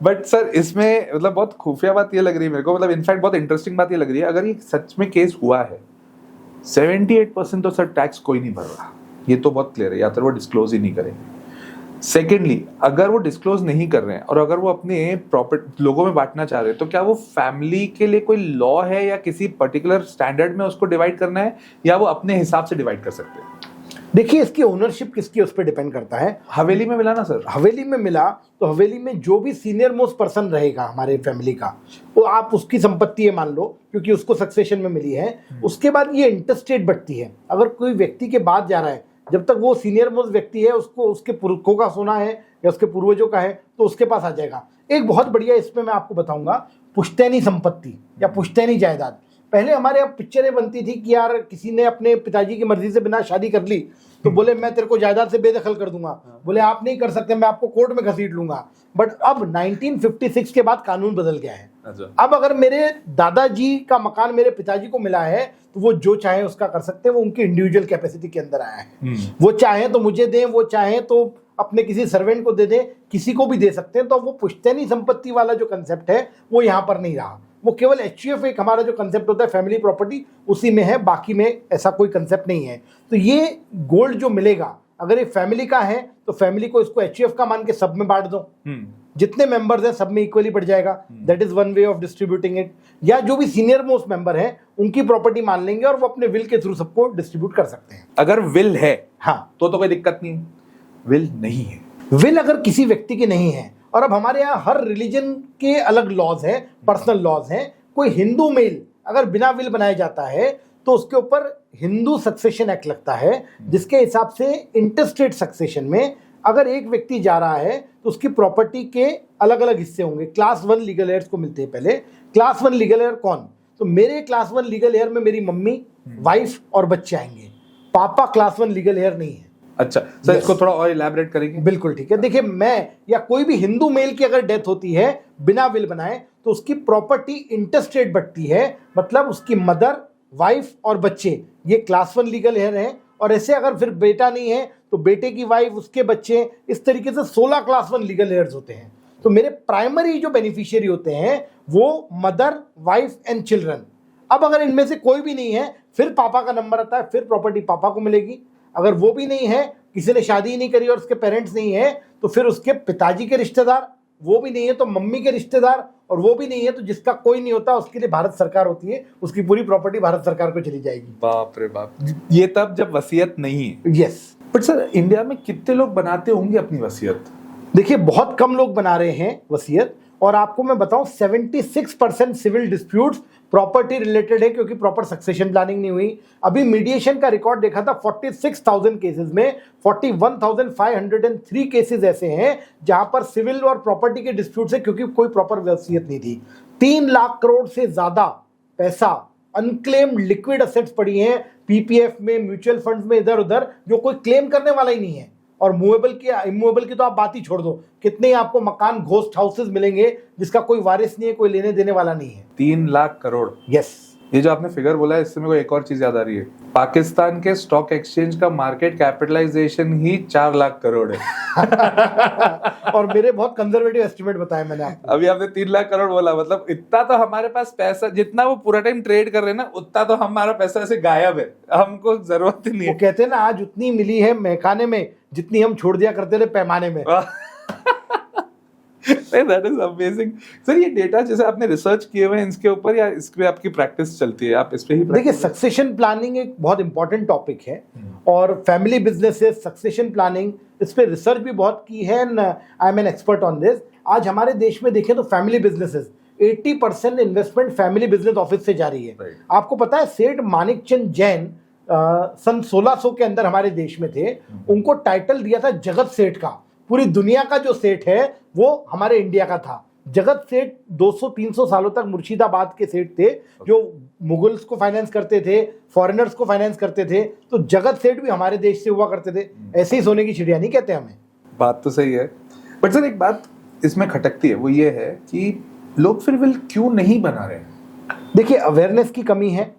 बट सर इसमें मतलब बहुत खुफिया बात ये लग रही है मेरे को, मतलब इनफैक्ट बहुत इंटरेस्टिंग बात ये लग रही है, अगर ये सच में केस हुआ है 78% तो सर टैक्स कोई नहीं भर रहा, ये तो बहुत क्लियर है, या तो वो डिस्क्लोज ही नहीं करेंगे। सेकेंडली, अगर वो डिस्क्लोज नहीं कर रहे हैं और अगर वो अपने प्रॉपर्टी लोगों में बांटना चाह रहे हैं तो क्या वो फैमिली के लिए कोई लॉ है या किसी पर्टिकुलर स्टैंडर्ड में उसको डिवाइड करना है, या वो अपने हिसाब से डिवाइड कर सकते हैं? देखिए, इसकी ओनरशिप किसकी उस पर डिपेंड करता है। हवेली में मिला ना सर? हवेली में मिला तो हवेली में जो भी सीनियर मोस्ट पर्सन रहेगा हमारे फैमिली का, वो आप उसकी संपत्ति है मान लो, क्योंकि उसको सक्सेशन में मिली है। उसके बाद ये इंटरस्टेट बढ़ती है। अगर कोई व्यक्ति के बाद जा रहा है, जब तक वो सीनियर मोस्ट व्यक्ति है, उसको उसके पुरखों का सोना है या उसके पूर्वजों का है तो उसके पास आ जाएगा। एक बहुत बढ़िया इसमें मैं आपको बताऊंगा, पुश्तैनी संपत्ति या पुश्तैनी जायदाद। पहले हमारे यहाँ पिक्चरें बनती थी कि यार किसी ने अपने पिताजी की मर्जी से बिना शादी कर ली तो बोले मैं तेरे को जायदाद से बेदखल कर दूंगा, बोले आप नहीं कर सकते, मैं आपको कोर्ट में घसीट लूंगा। बट अब 1956 के बाद कानून बदल गया है। अब अगर मेरे दादाजी का मकान मेरे पिताजी को मिला है तो वो जो चाहे उसका कर सकते हैं, वो उनकी इंडिविजुअल कैपेसिटी के अंदर आया है। वो चाहे तो मुझे दें, वो चाहे तो अपने किसी सर्वेंट को दे दें, किसी को भी दे सकते हैं। तो वो पुश्तैनी संपत्ति वाला जो कंसेप्ट है वो यहाँ पर नहीं रहा। वो केवल एचयूएफ एक हमारा जो कंसेप्ट होता है फैमिली प्रॉपर्टी, उसी में है, बाकी में ऐसा कोई कंसेप्ट नहीं है। तो ये गोल्ड जो मिलेगा, अगर ये फैमिली का है तो फैमिली को इसको एचयूएफ का मान के सब में बांट दो, जितने मेंबर्स हैं सब में इक्वली बढ़ जाएगा। That is one way of distributing it. या जो भी सीनियर मोस्ट मेंबर है उनकी प्रॉपर्टी मान लेंगे और वो अपने विल के थ्रू सबको डिस्ट्रीब्यूट कर सकते हैं। अगर विल है हाँ तो कोई दिक्कत नहीं है। विल नहीं है, विल अगर किसी व्यक्ति की नहीं है, और अब हमारे यहाँ हर रिलीजन के अलग लॉज हैं, पर्सनल लॉज हैं। कोई हिंदू मेल अगर बिना विल बनाया जाता है तो उसके ऊपर हिंदू सक्सेशन एक्ट लगता है, जिसके हिसाब से इंटरस्टेट सक्सेशन में अगर एक व्यक्ति जा रहा है तो उसकी प्रॉपर्टी के अलग अलग हिस्से होंगे। क्लास 1 लीगल हेयर्स को मिलते हैं पहले। क्लास 1 लीगल हेयर कौन? तो मेरे क्लास 1 लीगल हेयर में मेरी मम्मी, वाइफ और बच्चे आएंगे। पापा क्लास 1 लीगल हेयर नहीं है। अच्छा सर, इसको थोड़ा और इलैबोरेट करेंगे? बिल्कुल ठीक है। देखिए, मैं या कोई भी हिंदू मेल की अगर डेथ होती है बिना विल बनाए तो उसकी प्रॉपर्टी इंटरस्टेट बढ़ती है, मतलब उसकी मदर, वाइफ और बच्चे ये क्लास 1 लीगल हेयर हैं। और ऐसे अगर फिर बेटा नहीं है तो बेटे की वाइफ, उसके बच्चे, इस तरीके से 16 क्लास 1 लीगल हेयर्स होते हैं। तो मेरे प्राइमरी जो बेनिफिशियरी होते हैं वो मदर, वाइफ एंड चिल्ड्रन। अब अगर इनमें से कोई भी नहीं है फिर पापा का नंबर आता है, फिर प्रॉपर्टी पापा को मिलेगी। अगर वो भी नहीं है, किसी ने शादी नहीं करी और उसके पेरेंट्स नहीं है, तो फिर उसके पिताजी के रिश्तेदार, वो भी नहीं है तो मम्मी के रिश्तेदार, और वो भी नहीं है तो जिसका कोई नहीं होता उसके लिए भारत सरकार होती है, उसकी पूरी प्रॉपर्टी भारत सरकार को चली जाएगी। बाप रे बाप, ये तब जब वसीयत नहीं है। यस। बट सर, इंडिया में कितने लोग बनाते होंगे अपनी वसीयत? देखिए, बहुत कम लोग बना रहे हैं वसीयत। और आपको मैं बताऊं 76% सिविल डिस्प्यूट्स प्रॉपर्टी रिलेटेड है, क्योंकि प्रॉपर सक्सेशन प्लानिंग नहीं हुई। अभी मीडिएशन का रिकॉर्ड देखा था, 46,000 केसेस में 41,503 केसेस ऐसे हैं जहां पर सिविल और प्रॉपर्टी के डिस्प्यूट्स है, क्योंकि कोई प्रॉपर वसीयत नहीं थी। 3 लाख करोड़ से ज्यादा पैसा अनक्लेम्ड लिक्विड असेट्स पड़ी हैं पीपीएफ में, म्यूचुअल फंड्स में, इधर उधर, जो कोई क्लेम करने वाला ही नहीं है। और मूवेबल की इमूवेबल की तो आप बात ही छोड़ दो, कितने ही आपको मकान घोस्ट हाउसेस मिलेंगे जिसका कोई वारिस नहीं है, कोई लेने देने वाला नहीं है। 3 लाख करोड़। यस। ये जो आपने फिगर बोला है, इससे मेरे को एक और चीज याद आ रही है। पाकिस्तान के स्टॉक एक्सचेंज का मार्केट कैपिटलाइजेशन ही 4 लाख करोड़ है। और मेरे बहुत कंजर्वेटिव एस्टिमेट बताए मैंने आपको। अभी आपने 3 लाख करोड़ बोला, मतलब इतना तो हमारे पास पैसा, जितना वो पूरा टाइम ट्रेड कर रहे हैं ना, उतना तो हमारा पैसा ऐसे गायब है, हमको जरूरत ही नहीं वो है। कहते हैं ना, आज उतनी मिली है महखाने में जितनी हम छोड़ दिया करते थे पैमाने में। That is amazing. सर, ये डेटा जैसे आपने रिसर्च किए हुए हैं इसके ऊपर, या इस पे आपकी प्रैक्टिस चलती है, आप इस पे ही? देखिए, सक्सेशन प्लानिंग एक बहुत इंपॉर्टेंट टॉपिक है और फैमिली बिजनेसेस, सक्सेशन प्लानिंग, इस पे रिसर्च भी बहुत की है। I am an expert on this. आज हमारे देश में देखें तो family businesses 80% investment family business office से जा रही है। Right. आपको पता है, सेठ मानिकचंद जैन सन 1600 के अंदर हमारे देश में थे। उनको टाइटल दिया था जगत सेठ का। पूरी दुनिया का जो सेठ है वो हमारे इंडिया का था। जगत सेठ 200-300 सालों तक मुर्शिदाबाद के सेठ थे, जो मुगल्स को फाइनेंस करते थे, फॉरेनर्स को फाइनेंस करते थे। तो जगत सेठ भी हमारे देश से हुआ करते थे। ऐसे ही सोने की चिड़िया नहीं कहते हमें। बात तो सही है, बट सर एक बात इसमें खटकती है, वो ये है कि लोग फिर विल क्यों नहीं बना रहे हैं? देखिए, अवेयरनेस की कमी है,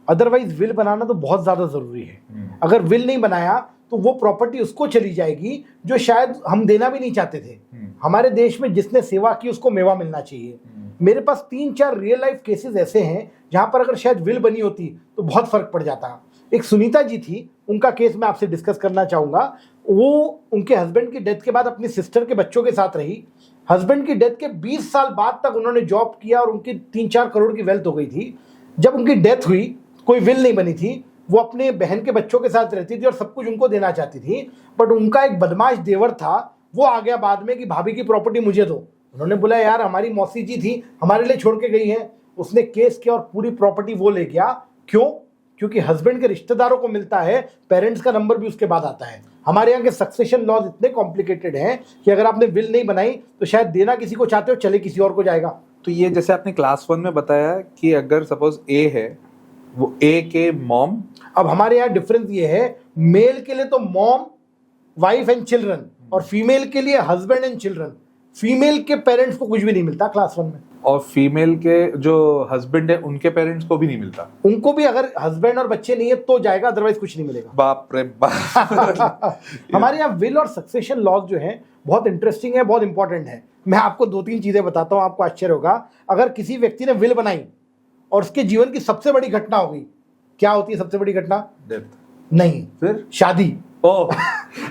अदरवाइज विल बनाना तो बहुत ज़्यादा ज़रूरी है। अगर विल नहीं बनाया तो वो प्रॉपर्टी उसको चली जाएगी जो शायद हम देना भी नहीं चाहते थे। हमारे देश में जिसने सेवा की उसको मेवा मिलना चाहिए। मेरे पास 3-4 रियल लाइफ केसेस ऐसे हैं जहां पर अगर शायद विल बनी होती तो बहुत फर्क पड़ जाता। एक सुनीता जी थी, उनका केस मैं आपसे डिस्कस करना चाहूँगा। वो उनके हस्बैंड की डेथ के बाद अपनी सिस्टर के बच्चों के साथ रही। हस्बैंड की डेथ के 20 साल बाद तक उन्होंने जॉब किया और उनकी 3-4 करोड़ की वेल्थ हो गई थी। जब उनकी डेथ हुई, कोई विल नहीं बनी थी, वो अपने बहन के बच्चों के साथ रहती थी और सब कुछ उनको देना चाहती थी। बट उनका एक बदमाश देवर था, वो आ गया बाद में कि भाभी की प्रॉपर्टी मुझे दो। उन्होंने बोला, यार हमारी मौसी जी थी, हमारे लिए छोड़ के गई है। उसने केस किया और पूरी प्रॉपर्टी वो ले गया। क्यों? क्योंकि हस्बैंड के रिश्तेदारों को मिलता है, पेरेंट्स का नंबर भी उसके बाद आता है। हमारे यहाँ के सक्सेशन लॉज इतने कॉम्प्लिकेटेड हैं कि अगर आपने विल नहीं बनाई तो शायद देना किसी को चाहते हो, चले किसी और को जाएगा। तो ये जैसे आपने क्लास 1 में बताया कि अगर सपोज ए है, वो ए के मॉम। अब हमारे यहाँ डिफरेंस ये है, मेल के लिए तो मॉम, वाइफ एंड चिल्ड्रन, और फीमेल के लिए हस्बैंड एंड चिल्ड्रन। फीमेल के पेरेंट्स को कुछ भी नहीं मिलता क्लास 1 में। और फीमेल के जो हस्बैंड है उनके पेरेंट्स को भी नहीं मिलता। उनको भी अगर हस्बैंड और बच्चे नहीं है तो जाएगा, अदरवाइज कुछ नहीं मिलेगा। बाप रे बाप। हमारे यहाँ विल और सक्सेशन लॉज जो है बहुत इंटरेस्टिंग है, बहुत इंपॉर्टेंट है। मैं आपको 2-3 चीजें बताता हूँ, आपको आश्चर्य होगा। अगर किसी व्यक्ति ने विल बनाई और उसके जीवन की सबसे बड़ी घटना हो गई, क्या होती है सबसे बड़ी घटना? डेथ। नहीं, फिर शादी। ओह।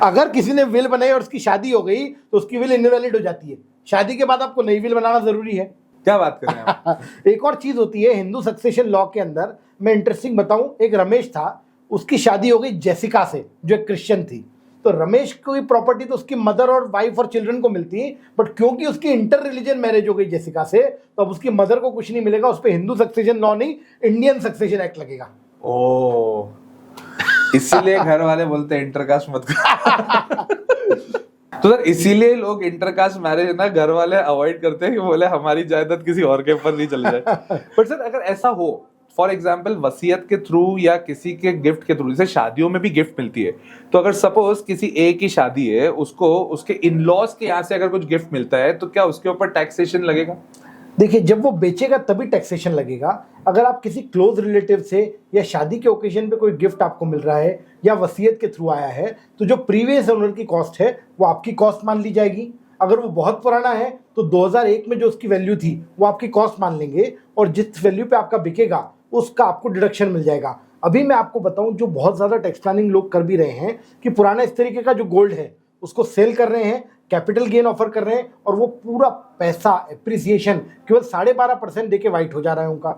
अगर किसी ने विल बनाई और उसकी शादी हो गई तो उसकी विल इनवैलिड हो जाती है। शादी के बाद आपको नई विल बनाना जरूरी है। क्या बात कर रहे हैं आप? एक और चीज होती है हिंदू सक्सेशन लॉ के अंदर, मैं इंटरेस्टिंग बताऊं। एक रमेश था, उसकी शादी हो गई जेसिका से, जो एक क्रिश्चियन थी। तो रमेश की प्रॉपर्टी तो उसकी मदर और वाइफ और चिल्ड्रन को मिलती, बट क्योंकि उसकी इंटर रिलीजन मैरिज हो गई जेसिका से, तो अब उसकी मदर को कुछ नहीं मिलेगा। उस पर हिंदू सक्सेशन लॉ नहीं, इंडियन सक्सेशन एक्ट लगेगा। ओ, इसीलिए घर वाले बोलते हैं इंटरकास्ट मत कर। तो सर इसीलिए लोग इंटरकास्ट मैरिज ना घर वाले अवॉइड करते हैं कि बोले हमारी जायदाद किसी और के ऊपर नहीं चल जाए। बट सर अगर ऐसा हो, फॉर एग्जाम्पल वसीयत के थ्रू या किसी के गिफ्ट के थ्रू, जैसे शादियों में भी गिफ्ट मिलती है, तो अगर सपोज किसी ए की शादी है, उसको उसके इन लॉज के यहाँ से अगर कुछ गिफ्ट मिलता है, तो क्या उसके ऊपर टैक्सेशन लगेगा? देखिए, जब वो बेचेगा तभी टैक्सेशन लगेगा। अगर आप किसी क्लोज रिलेटिव से या शादी के ओकेजन पे कोई गिफ्ट आपको मिल रहा है या वसीयत के थ्रू आया है, तो जो प्रीवियस ओनर की कॉस्ट है वो आपकी कॉस्ट मान ली जाएगी। अगर वो बहुत पुराना है तो 2001 में जो उसकी वैल्यू थी वो आपकी कॉस्ट मान लेंगे, और जिस वैल्यू पे आपका बिकेगा उसका आपको डिडक्शन मिल जाएगा। अभी मैं आपको बताऊं, जो बहुत ज़्यादा टैक्स प्लानिंग लोग कर भी रहे हैं कि पुराना इस तरीके का जो गोल्ड है उसको सेल कर रहे हैं, कैपिटल गेन ऑफर कर रहे हैं, और वो पूरा पैसा एप्रिसिएशन केवल 12.5% देके वाइट हो जा रहा है उनका।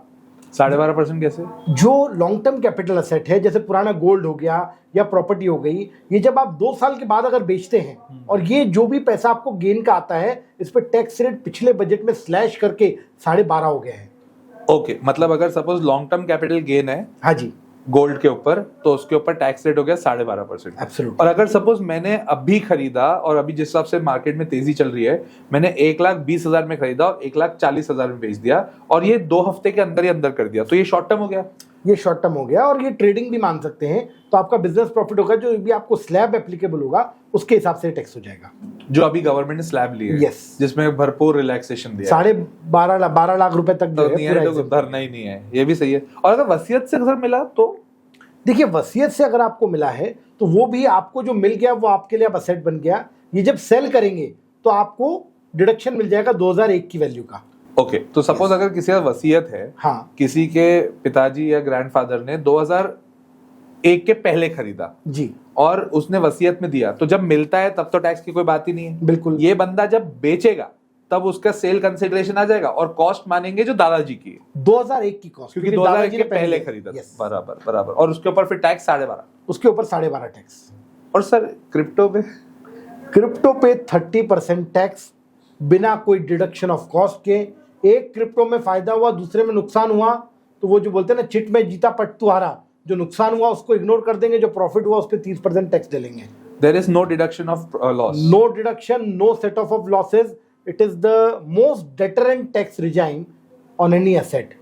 12.5% कैसे? जो लॉन्ग टर्म कैपिटल असेट है, जैसे पुराना गोल्ड हो गया या प्रॉपर्टी हो गई, ये जब आप 2 साल के बाद अगर बेचते हैं और ये जो भी पैसा आपको गेन का आता है, इस पर टैक्स रेट पिछले बजट में स्लैश करके 12.5 हो गया है। ओके, मतलब अगर suppose long term capital gain है, हाँ जी, गोल्ड के ऊपर, तो उसके ऊपर टैक्स रेट हो गया 12.5%। Absolutely. और अगर सपोज मैंने अभी खरीदा और अभी जिस हिसाब से मार्केट में तेजी चल रही है, मैंने 1,20,000 में खरीदा और 1,40,000 में बेच दिया और ये 2 हफ्ते के अंदर ही अंदर कर दिया, तो ये शॉर्ट टर्म हो गया। ये शॉर्ट टर्म हो गया और ये ट्रेडिंग भी मान सकते हैं। तो आपका बिजनेस प्रॉफिट होगा, जो भी आपको स्लैब एप्लीकेबल होगा उसके हिसाब से टैक्स हो जाएगा, जो अभी गवर्नमेंट ने स्लैब ली है, Yes. जिसमें भरपूर रिलैक्सेशन दिया है। 12.5 लाख रुपए तक जो तो है पूरा तो exempt भरना ही नहीं है, ये भी सही है। और अगर वसीयत से अगर मिला तो देखिए, वसीयत से अगर आपको मिला है तो वो भी आपको जो मिल गया वो आपके लिए अब असेट बन गया। ये जब सेल करेंगे तो आपको डिडक्शन मिल जाएगा 2001 की वैल्यू का। ओके, तो सपोज अगर किसी का वसीयत है, हाँ किसी के पिताजी या ग्रैंडफादर ने 2001 के पहले खरीदा जी, और उसने वसीयत में दिया, तो जब मिलता है तब तो टैक्स की कोई बात ही नहीं है। बिल्कुल। ये बंदा जब बेचेगा तब उसका सेल कंसिडरेशन आ जाएगा और कॉस्ट मानेंगे जो दादाजी की है, 2001 की कॉस्ट, क्योंकि 2001 के पहले खरीदा था। Yes. बराबर बराबर। और उसके ऊपर फिर टैक्स 12.5। उसके ऊपर 12.5 टैक्स। और सर क्रिप्टो पे 30% टैक्स बिना कोई डिडक्शन ऑफ कॉस्ट के। एक क्रिप्टो में फायदा हुआ, दूसरे में नुकसान हुआ, तो वो जो बोलते हैं ना, चिट में जीता पट तू हारा, जो नुकसान हुआ उसको इग्नोर कर देंगे, जो प्रॉफिट हुआ उस पर 30% टैक्स डालेंगे। There is no deduction of loss, no deduction, no set off losses. It is the most deterrent tax regime on any asset.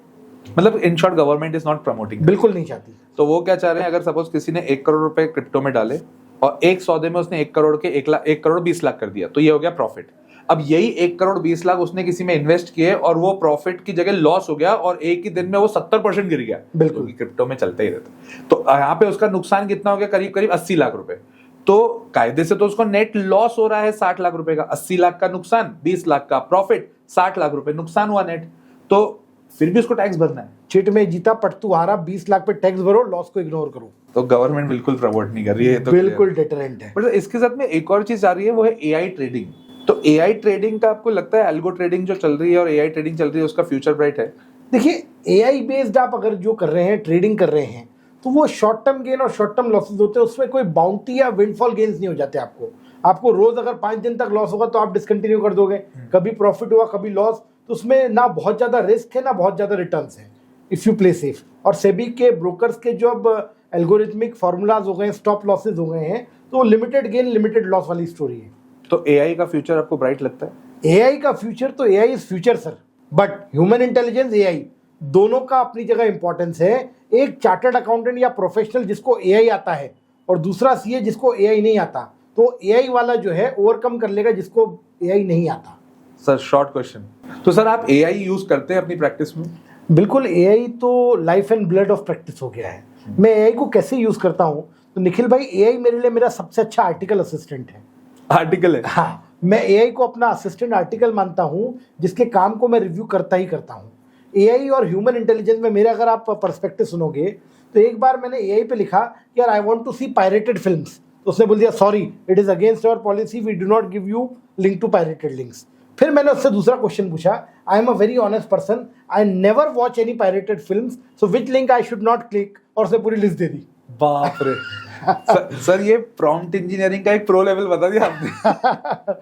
मतलब in short government is not promoting, बिल्कुल नहीं चाहती। तो वो क्या चाह रहे हैं, अगर सपोज किसी ने 1 करोड़ रुपए क्रिप्टो में डाले और एक सौदे में उसने 1 करोड़ के 1 करोड़ 20 लाख कर दिया, तो ये हो गया प्रॉफिट। अब यही 1 करोड़ 20 लाख उसने किसी में इन्वेस्ट किए और वो प्रॉफिट की जगह लॉस हो गया और एक ही दिन में वो 70% गिर गया। बिल्कुल। क्योंकि क्रिप्टो में चलते ही रहता, तो यहाँ पे उसका नुकसान कितना हो गया, करीब करीब 80 लाख रुपए। तो कायदे से तो उसको नेट लॉस हो रहा है 60 लाख रुपए का। 80 लाख का नुकसान, 20 लाख का प्रॉफिट, 60 लाख रुपए नुकसान हुआ नेट, तो फिर भी उसको टैक्स भरना है। चिट में जीता पट तू हारा, 20 लाख पे टैक्स भरो, लॉस को इग्नोर करो। तो गवर्नमेंट बिल्कुल प्रमोट नहीं कर रही है, तो बिल्कुल डेटरेंट है। बट इसके साथ में एक और चीज आ रही है, वो है एआई ट्रेडिंग। तो एआई ट्रेडिंग का आपको लगता है एल्गो ट्रेडिंग जो चल रही है और एआई ट्रेडिंग चल रही है, उसका फ्यूचर ब्राइट है? देखिए, एआई बेस्ड आप अगर जो कर रहे हैं, ट्रेडिंग कर रहे हैं, तो वो शॉर्ट टर्म गेन और शॉर्ट टर्म लॉसेस होते हैं। उसमें कोई बाउंटी या विंडफॉल गेन्स नहीं हो जाते आपको रोज अगर 5 दिन तक लॉस होगा तो आप डिसकंटिन्यू कर दोगे। कभी प्रॉफिट हुआ कभी लॉस, तो उसमें ना बहुत ज्यादा रिस्क है ना बहुत ज्यादा रिटर्न्स है, इफ यू प्ले सेफ। और सेबी के ब्रोकर्स के जो अब एल्गोरिथमिक फार्मूलाज हो गए, स्टॉप लॉसेज हो गए हैं, तो लिमिटेड गेन लिमिटेड लॉस वाली स्टोरी है। तो एआई का फ्यूचर आपको ब्राइट लगता है? एआई का फ्यूचर, तो AI is future sir, but human intelligence AI दोनों का अपनी जगह इंपॉर्टेंस है। एक चार्टर्ड अकाउंटेंट या प्रोफेशनल जिसको एआई आता है और दूसरा सीए जिसको एआई नहीं आता, तो एआई वाला जो है ओवरकम कर लेगा जिसको एआई नहीं आता। सर शॉर्ट क्वेश्चन, तो सर आप एआई यूज करते हैं अपनी प्रैक्टिस में? बिल्कुल, एआई तो life and blood of practice हो गया है। मैं एआई को कैसे यूज करता हूँ, तो निखिल भाई, एआई मेरे लिए मेरा सबसे अच्छा आर्टिकल असिस्टेंट है। आर्टिकल है? हाँ, मैं एआई को अपना असिस्टेंट आर्टिकल मानता हूँ, जिसके काम को मैं रिव्यू करता ही करता हूँ। एआई और ह्यूमन इंटेलिजेंस में मेरा अगर आप पर्सपेक्टिव सुनोगे, तो एक बार मैंने एआई पे लिखा कि यार I want to see pirated films, तो उसने बोल दिया sorry it is against our policy, we do not give you link to pirated links. फिर मैंने उससे दूसरा क्वेश्चन पूछा, I am a very honest person, I never watch any pirated films, so which link I should not click, और उसने पूरी list दे दी। बाप रे। सर ये प्रॉम्प्ट इंजीनियरिंग का एक प्रो लेवल बता दिया आपने।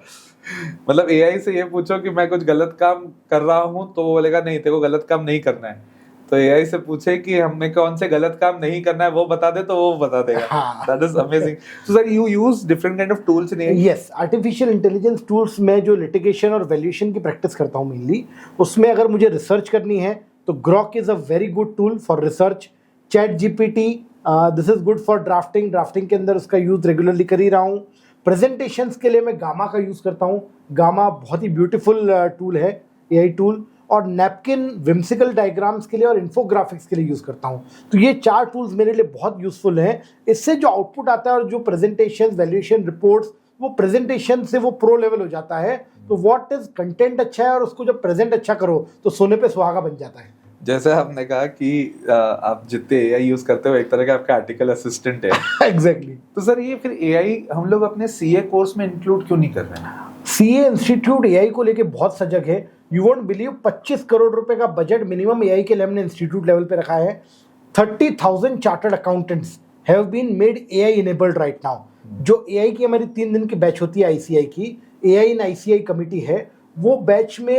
मतलब एआई से ये पूछो कि मैं कुछ गलत काम कर रहा हूं, तो वो बोलेगा नहीं तेरे को गलत काम नहीं करना है। तो एआई से पूछे कि हमें कौन से गलत काम नहीं करना है वो बता दे, तो वो बता देगा। That is amazing. So sir you use different kind of tools in AI? Yes, artificial intelligence tools में जो लिटिगेशन और वैल्यूएशन की प्रैक्टिस करता हूँ मेनली, उसमें अगर मुझे रिसर्च करनी है तो Grok is a very good tool for research. Chat GPT, this is good for drafting के अंदर उसका यूज रेगुलरली कर ही रहा हूँ। प्रेजेंटेशंस के लिए मैं गामा का यूज़ करता हूँ। गामा बहुत ही ब्यूटीफुल टूल है, एआई टूल। और नैपकिन विम्सिकल डायग्राम्स के लिए और इन्फोग्राफिक्स के लिए यूज़ करता हूँ। तो ये 4 टूल्स मेरे लिए बहुत यूज़फुल हैं। इससे जो आउटपुट आता है और जो प्रेजेंटेशन, वैल्यूएशन रिपोर्ट्स, वो प्रेजेंटेशन से वो प्रो लेवल हो जाता है। तो व्हाट इज कंटेंट अच्छा है और उसको जब प्रेजेंट अच्छा करो तो सोने पे सुहागा बन जाता है। जैसे आपने कहा कि आप जितने एआई यूज करते हो एक तरह का आपका आर्टिकल असिस्टेंट है। एग्जैक्टली। तो सर ये फिर एआई हम लोग अपने सीए कोर्स में इंक्लूड क्यों नहीं कर रहे हैं? सीए इंस्टीट्यूट एआई को लेके बहुत सजग है। यू वोंट बिलीव, 25 करोड़ रुपए का बजट मिनिमम एआई के लिए हमने इंस्टीट्यूट लेवल पे रखा है। 30,000 chartered accountants have been made AI enabled right now. जो एआई की हमारी 3 दिन की बैच होती है आईसीआई की, एआई इन आईसीआई कमिटी है, वो बैच में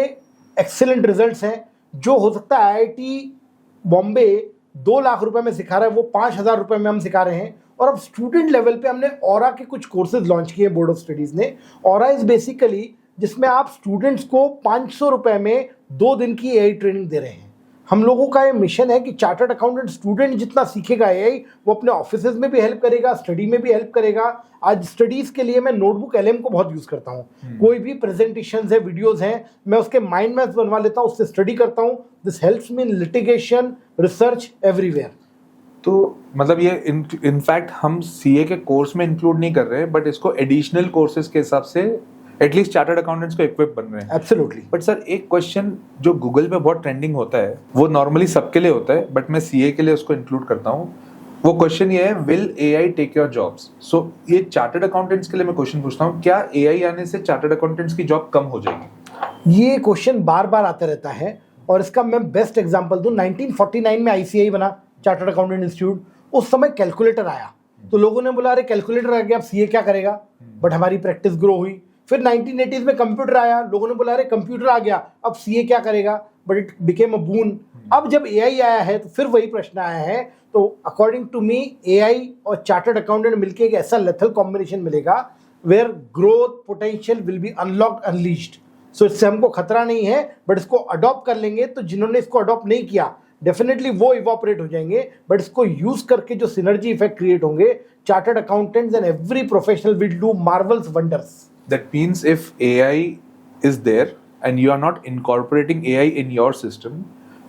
एक्सीलेंट रिजल्ट्स हैं। जो हो सकता है आईआईटी बॉम्बे 2 लाख रुपए में सिखा रहा है वो 5,000 रुपए में हम सिखा रहे हैं। और अब स्टूडेंट लेवल पे हमने ऑरा के कुछ कोर्सेज लॉन्च किए बोर्ड ऑफ स्टडीज ने। ऑरा इज बेसिकली जिसमें आप स्टूडेंट्स को 500 रुपए में 2 दिन की एआई ट्रेनिंग दे रहे हैं। हम लोगों का ये मिशन है कि चार्टर्ड अकाउंटेंट स्टूडेंट जितना सीखेगा एआई वो अपने ऑफिसेज में भी हेल्प करेगा, स्टडी में भी हेल्प करेगा। आज स्टडीज के लिए मैं नोटबुक एलएम को बहुत यूज करता हूँ। कोई भी प्रेजेंटेशन है, वीडियोज हैं, मैं उसके माइंड मैप्स बनवा लेता हूँ, उससे स्टडी करता हूँ। This helps me in litigation, research, everywhere. तो मतलब ये इनफैक्ट हम सीए के कोर्स में इंक्लूड नहीं कर रहे हैं, बट इसको एडिशनल कोर्सेज के हिसाब से एटलीस्ट चार्टर्ड अकाउंटेंट्स को इक्विप बन रहे हैं। एब्सोल्युटली। बट सर एक क्वेश्चन जो गूगल पे बहुत ट्रेंडिंग होता है, वो नॉर्मली सबके लिए होता है, बट मैं सीए के लिए उसको इंक्लूड करता हूँ। वो क्वेश्चन ये है, will AI take your jobs? So ये चार्टर्ड अकाउंटेंट्स के लिए मैं क्वेश्चन पूछता हूँ, क्या एआई आने से चार्टर्ड अकाउंटेंट्स की जॉब कम हो जाएगी? ये क्वेश्चन बार बार आता रहता है और इसका मैं बेस्ट एग्जांपल दूं। 1949 में आईसीएआई बना, चार्टर्ड अकाउंटेंट इंस्टीट्यूट। उस समय कैलकुलेटर आया तो लोगों ने बोला अरे कैलकुलेटर आ गया, अब सीए क्या करेगा? बट हमारी प्रैक्टिस ग्रो हुई। फिर 1980s में कंप्यूटर आया, लोगों ने बोला अरे कंप्यूटर आ गया, अब सीए क्या करेगा? बट इट बिकेम अ बून। अब जब एआई आया है तो फिर वही प्रश्न आया है। तो अकॉर्डिंग टू मी एआई और चार्टर्ड अकाउंटेंट मिलकर एक ऐसा लेथल कॉम्बिनेशन मिलेगा where growth potential will be unlocked, unleashed. So इससे हमको खतरा नहीं है, बट इसको अडॉप्ट कर लेंगे तो जिन्होंने इसको अडॉप्ट नहीं किया डेफिनेटली वो इवॉपरेट हो जाएंगे। बट इसको यूज करके जो सिनर्जी इफेक्ट क्रिएट होंगे, chartered accountants and every professional will do Marvels wonders. That means if AI is there and you are not incorporating AI in your system,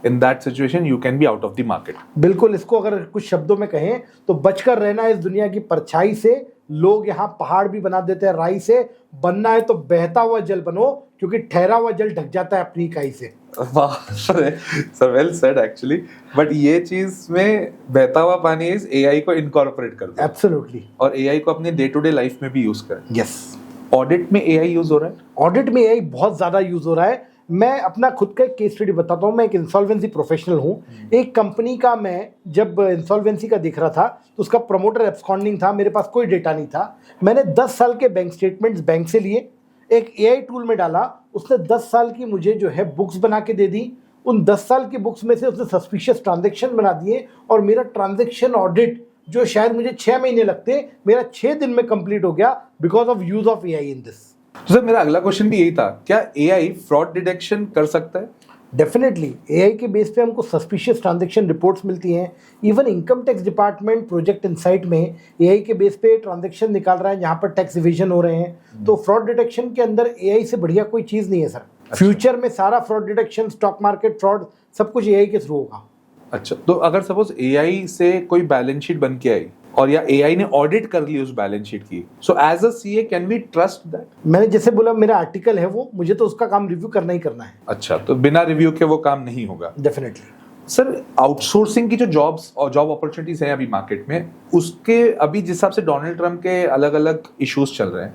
in that situation you can be out of the market. बिल्कुल। इसको अगर कुछ शब्दों में कहें तो बचकर रहना इस दुनिया की परछाई से। लोग यहाँ पहाड़ भी बना देते हैं राई से। बनना है तो बहता हुआ जल बनो, क्योंकि ठहरा हुआ जल ढक जाता है अपनी इकाई से। वाह sir, well said actually. But ये चीज में बहता हुआ पानी इज एआई को इनकॉर्पोरेट कर दो। एब्सोल्युटली। और एआई को अपने डे टू डे लाइफ में भी यूज करें। यस। ऑडिट में एआई यूज हो रहा है? ऑडिट में एआई बहुत ज्यादा यूज हो रहा है। मैं अपना खुद का एक केस स्टडी बताता हूँ। मैं एक इंसॉल्वेंसी प्रोफेशनल हूँ। एक कंपनी का मैं जब इंसॉल्वेंसी का देख रहा था तो उसका प्रमोटर एब्सकॉन्डिंग था, मेरे पास कोई डेटा नहीं था। मैंने 10 साल के बैंक स्टेटमेंट्स बैंक से लिए, एक एआई टूल में डाला, उसने 10 साल की मुझे जो है बुक्स बना के दे दी। उन 10 साल की बुक्स में से उसने सस्पिशियस ट्रांजेक्शन बना दिए और मेरा ट्रांजेक्शन ऑडिट जो शायद मुझे 6 महीने लगते, मेरा 6 दिन में कंप्लीट हो गया because of use of AI in this. तो सर मेरा अगला क्वेश्चन भी यही था, क्या एआई फ्रॉड डिटेक्शन कर सकता है? डेफिनेटली। एआई के बेस पे हमको सस्पिशियस ट्रांजैक्शन रिपोर्ट्स मिलती हैं। Even income tax department project insight में एआई के बेस पे ट्रांजैक्शन निकाल रहा है जहाँ पर टैक्स इवेजन हो रहे हैं। तो फ्रॉड डिटेक्शन के अंदर एआई से बढ़िया कोई चीज़ नहीं है सर। फ्यूचर में सारा fraud detection, stock market fraud, सब कुछ एआई के थ्रू होगा। अच्छा, तो अगर सपोज एआई से कोई बैलेंस शीट बन के आई और या एआई ने ऑडिट कर ली उस बैलेंस शीट की, so as a CA can we trust that? मैंने जैसे बोला मेरा आर्टिकल है वो, मुझे तो उसका काम रिव्यू करना ही करना है। अच्छा, तो बिना रिव्यू के वो काम नहीं होगा? डेफिनेटली। सर आउटसोर्सिंग की जो जॉब्स और जॉब अपॉर्चुनिटीज हैं अभी मार्केट में, उसके अभी जिस हिसाब से डोनाल्ड ट्रम्प के अलग अलग इश्यूज चल रहे हैं,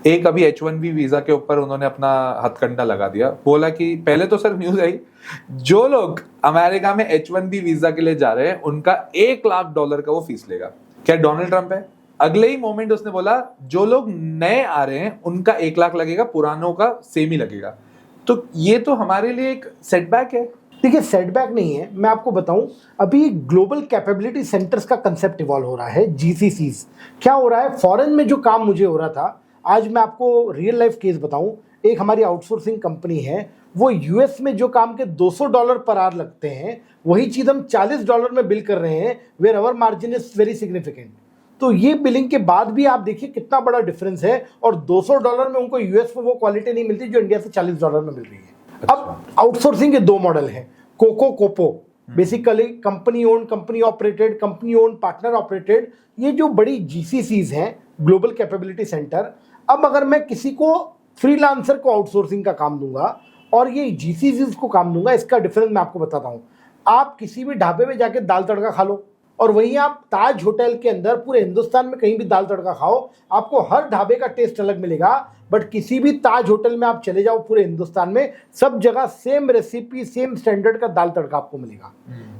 एक अभी H1B वीजा के ऊपर उन्होंने अपना हथकंडा लगा दिया। बोला कि पहले तो सर न्यूज आई, जो लोग अमेरिका में H1B वीजा के लिए जा रहे हैं उनका $1 लाख का वो फीस लेगा। क्या डोनाल्ड ट्रम्प है? अगले ही मोमेंट उसने बोला जो लोग नए आ रहे हैं उनका 1 लाख लगेगा, पुरानों का सेम ही लगेगा। तो ये तो हमारे लिए एक सेटबैक है। देखिए सेटबैक नहीं है, मैं आपको बताऊं, अभी ग्लोबल कैपेबिलिटी सेंटर्स का कंसेप्ट इवॉल्व हो रहा है, जीसीसीज। क्या हो रहा है, फॉरेन में जो काम मुझे हो रहा था, आज मैं आपको रियल लाइफ केस बताऊं। एक हमारी आउटसोर्सिंग कंपनी है, वो यूएस में जो काम के $200 पर आवर लगते हैं, वही चीज़ हम $40 में बिल कर रहे हैं, where our margin is very significant. तो ये बिलिंग के बाद भी आप देखिए कितना बड़ा डिफरेंस है, और $200 में उनको यूएस में वो क्वालिटी नहीं मिलती जो इंडिया से $40 में मिल रही है। अब आउटसोर्सिंग के 2 मॉडल हैं, COCO, basically company own, company operated, company own, partner operated. ये जो बड़ी जीसीसीज हैं, ग्लोबल कैपेबिलिटी सेंटर। अब अगर मैं किसी को फ्रीलांसर को आउटसोर्सिंग का काम दूंगा और ये जीसीसीज को काम दूंगा, इसका डिफरेंस मैं आपको बताता हूं। आप किसी भी ढाबे में जाके दाल तड़का खा लो, और वहीं आप ताज होटल के अंदर पूरे हिंदुस्तान में कहीं भी दाल तड़का खाओ, आपको हर ढाबे का टेस्ट अलग मिलेगा। बट किसी भी ताज होटल में आप चले जाओ पूरे हिंदुस्तान में, सब जगह सेम रेसिपी, सेम स्टैंडर्ड का दाल तड़का आपको मिलेगा।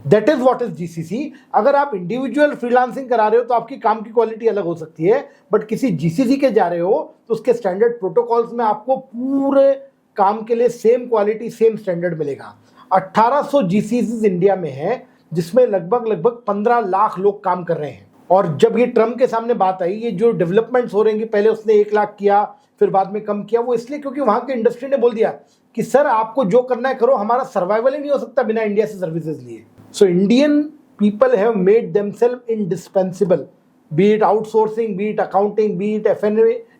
That is what is GCC. अगर आप इंडिविजुअल फ्रीलांसिंग करा रहे हो तो आपकी काम की क्वालिटी अलग हो सकती है, बट किसी जीसीसी के जा रहे हो तो उसके स्टैंडर्ड प्रोटोकॉल्स में आपको पूरे काम के लिए सेम क्वालिटी, सेम स्टैंडर्ड मिलेगा। 1800 जीसीसी इंडिया में है, जिसमें लगभग 15 लाख लोग काम कर रहे हैं। और जब ये ट्रम्प के सामने बात आई, ये जो डेवलपमेंट्स हो रहे हैं, पहले उसने 1 लाख किया, फिर बाद में कम किया, वो इसलिए क्योंकि वहां के इंडस्ट्री ने बोल दिया कि सर आपको जो करना है करो, हमारा सर्वाइवल ही नहीं हो सकता बिना इंडिया से सर्विसेज लिए। So Indian people have made themselves indispensable, be it outsourcing, be it accounting, be it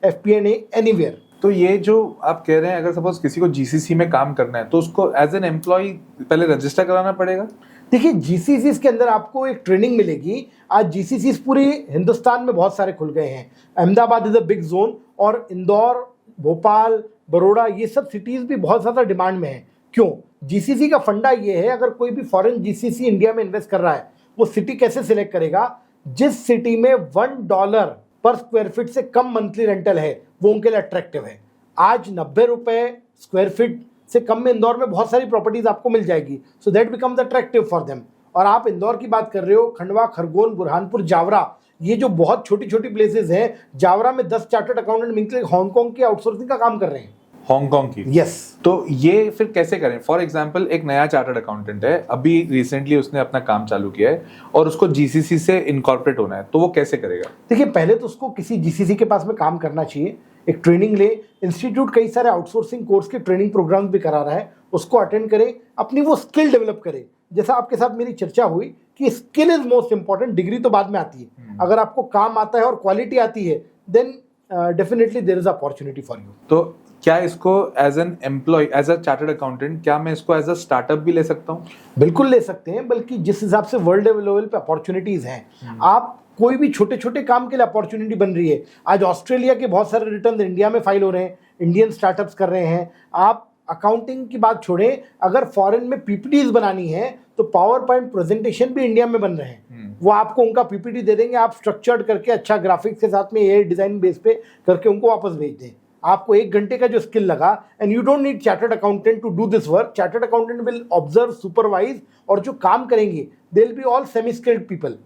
FP&A, anywhere. तो ये जो आप कह रहे हैं, अगर सपोज किसी को जीसीसी में काम करना है तो उसको एज एन एम्प्लॉय पहले रजिस्टर कराना पड़ेगा? देखिए, जीसीसीज के अंदर आपको एक ट्रेनिंग मिलेगी। आज जीसीसीज पूरे हिंदुस्तान में बहुत सारे खुल गए हैं। Ahmedabad is a big zone, और इंदौर, भोपाल, बड़ौदा, ये सब सिटीज भी बहुत ज़्यादा डिमांड में है। क्यों? जीसीसी का फंडा ये है, अगर कोई भी फॉरेन जीसीसी इंडिया में इन्वेस्ट कर रहा है, वो सिटी कैसे सिलेक्ट करेगा? जिस सिटी में $1 पर स्क्वायर फीट से कम मंथली रेंटल है, वो उनके लिए अट्रैक्टिव है। आज 90 रुपए स्क्वायर फीट से कम में इंदौर में बहुत सारी प्रॉपर्टीज आपको मिल जाएगी। So that becomes attractive for them. और आप इंदौर की बात कर रहे हो, खंडवा, खरगोन, बुरहानपुर, जावरा, ये जो बहुत छोटी छोटी प्लेसेस हैं, जावरा में 10 चार्टर्ड अकाउंटेंट मिलकर हांगकांग की आउटसोर्सिंग का काम कर रहे हैं। हांगकांग की? यस। तो ये फिर कैसे करें? फॉर एग्जांपल, एक नया चार्टर्ड अकाउंटेंट है, अभी रिसेंटली उसने अपना काम चालू किया है और उसको जीसीसी से इनकॉर्पोरेट होना है, तो वो कैसे करेगा? देखिए, पहले तो उसको किसी जीसीसी के पास में काम करना चाहिए, एक ट्रेनिंग ले। इंस्टीट्यूट कई सारे आउटसोर्सिंग कोर्स के ट्रेनिंग प्रोग्राम भी करा रहा है, उसको अटेंड करे, अपनी वो स्किल डेवलप करे। जैसा आपके साथ मेरी चर्चा हुई कि skill is most important, degree तो बाद में आती है। अगर आपको काम आता है और क्वालिटी आती है, then definitely there is opportunity for you. तो क्या इसको as an employ, as a chartered accountant, क्या मैं इसको एज अ स्टार्टअप भी ले सकता हूँ? बिल्कुल ले सकते हैं, बल्कि जिस हिसाब से वर्ल्ड लेवल पे अपॉर्चुनिटीज हैं, आप कोई भी छोटे छोटे काम के लिए अपॉर्चुनिटी बन रही है। आज ऑस्ट्रेलिया के बहुत सारे रिटर्न इंडिया में फाइल हो रहे हैं, इंडियन स्टार्टअप्स कर रहे हैं। आप अकाउंटिंग की बात छोड़ें, अगर फॉरेन में पीपीटीज बनानी है तो पावर पॉइंट प्रेजेंटेशन भी इंडिया में बन रहे हैं। वो आपको उनका पीपीटी दे देंगे, आप स्ट्रक्चर्ड करके अच्छा ग्राफिक्स के साथ में एआई डिजाइन बेस पे करके उनको वापस भेज दें। आपको 1 घंटे का जो स्किल लगा, and you don't need chartered accountant to do this work. Chartered accountant will observe, supervise, और जो काम करेंगे they will be all semi skilled people.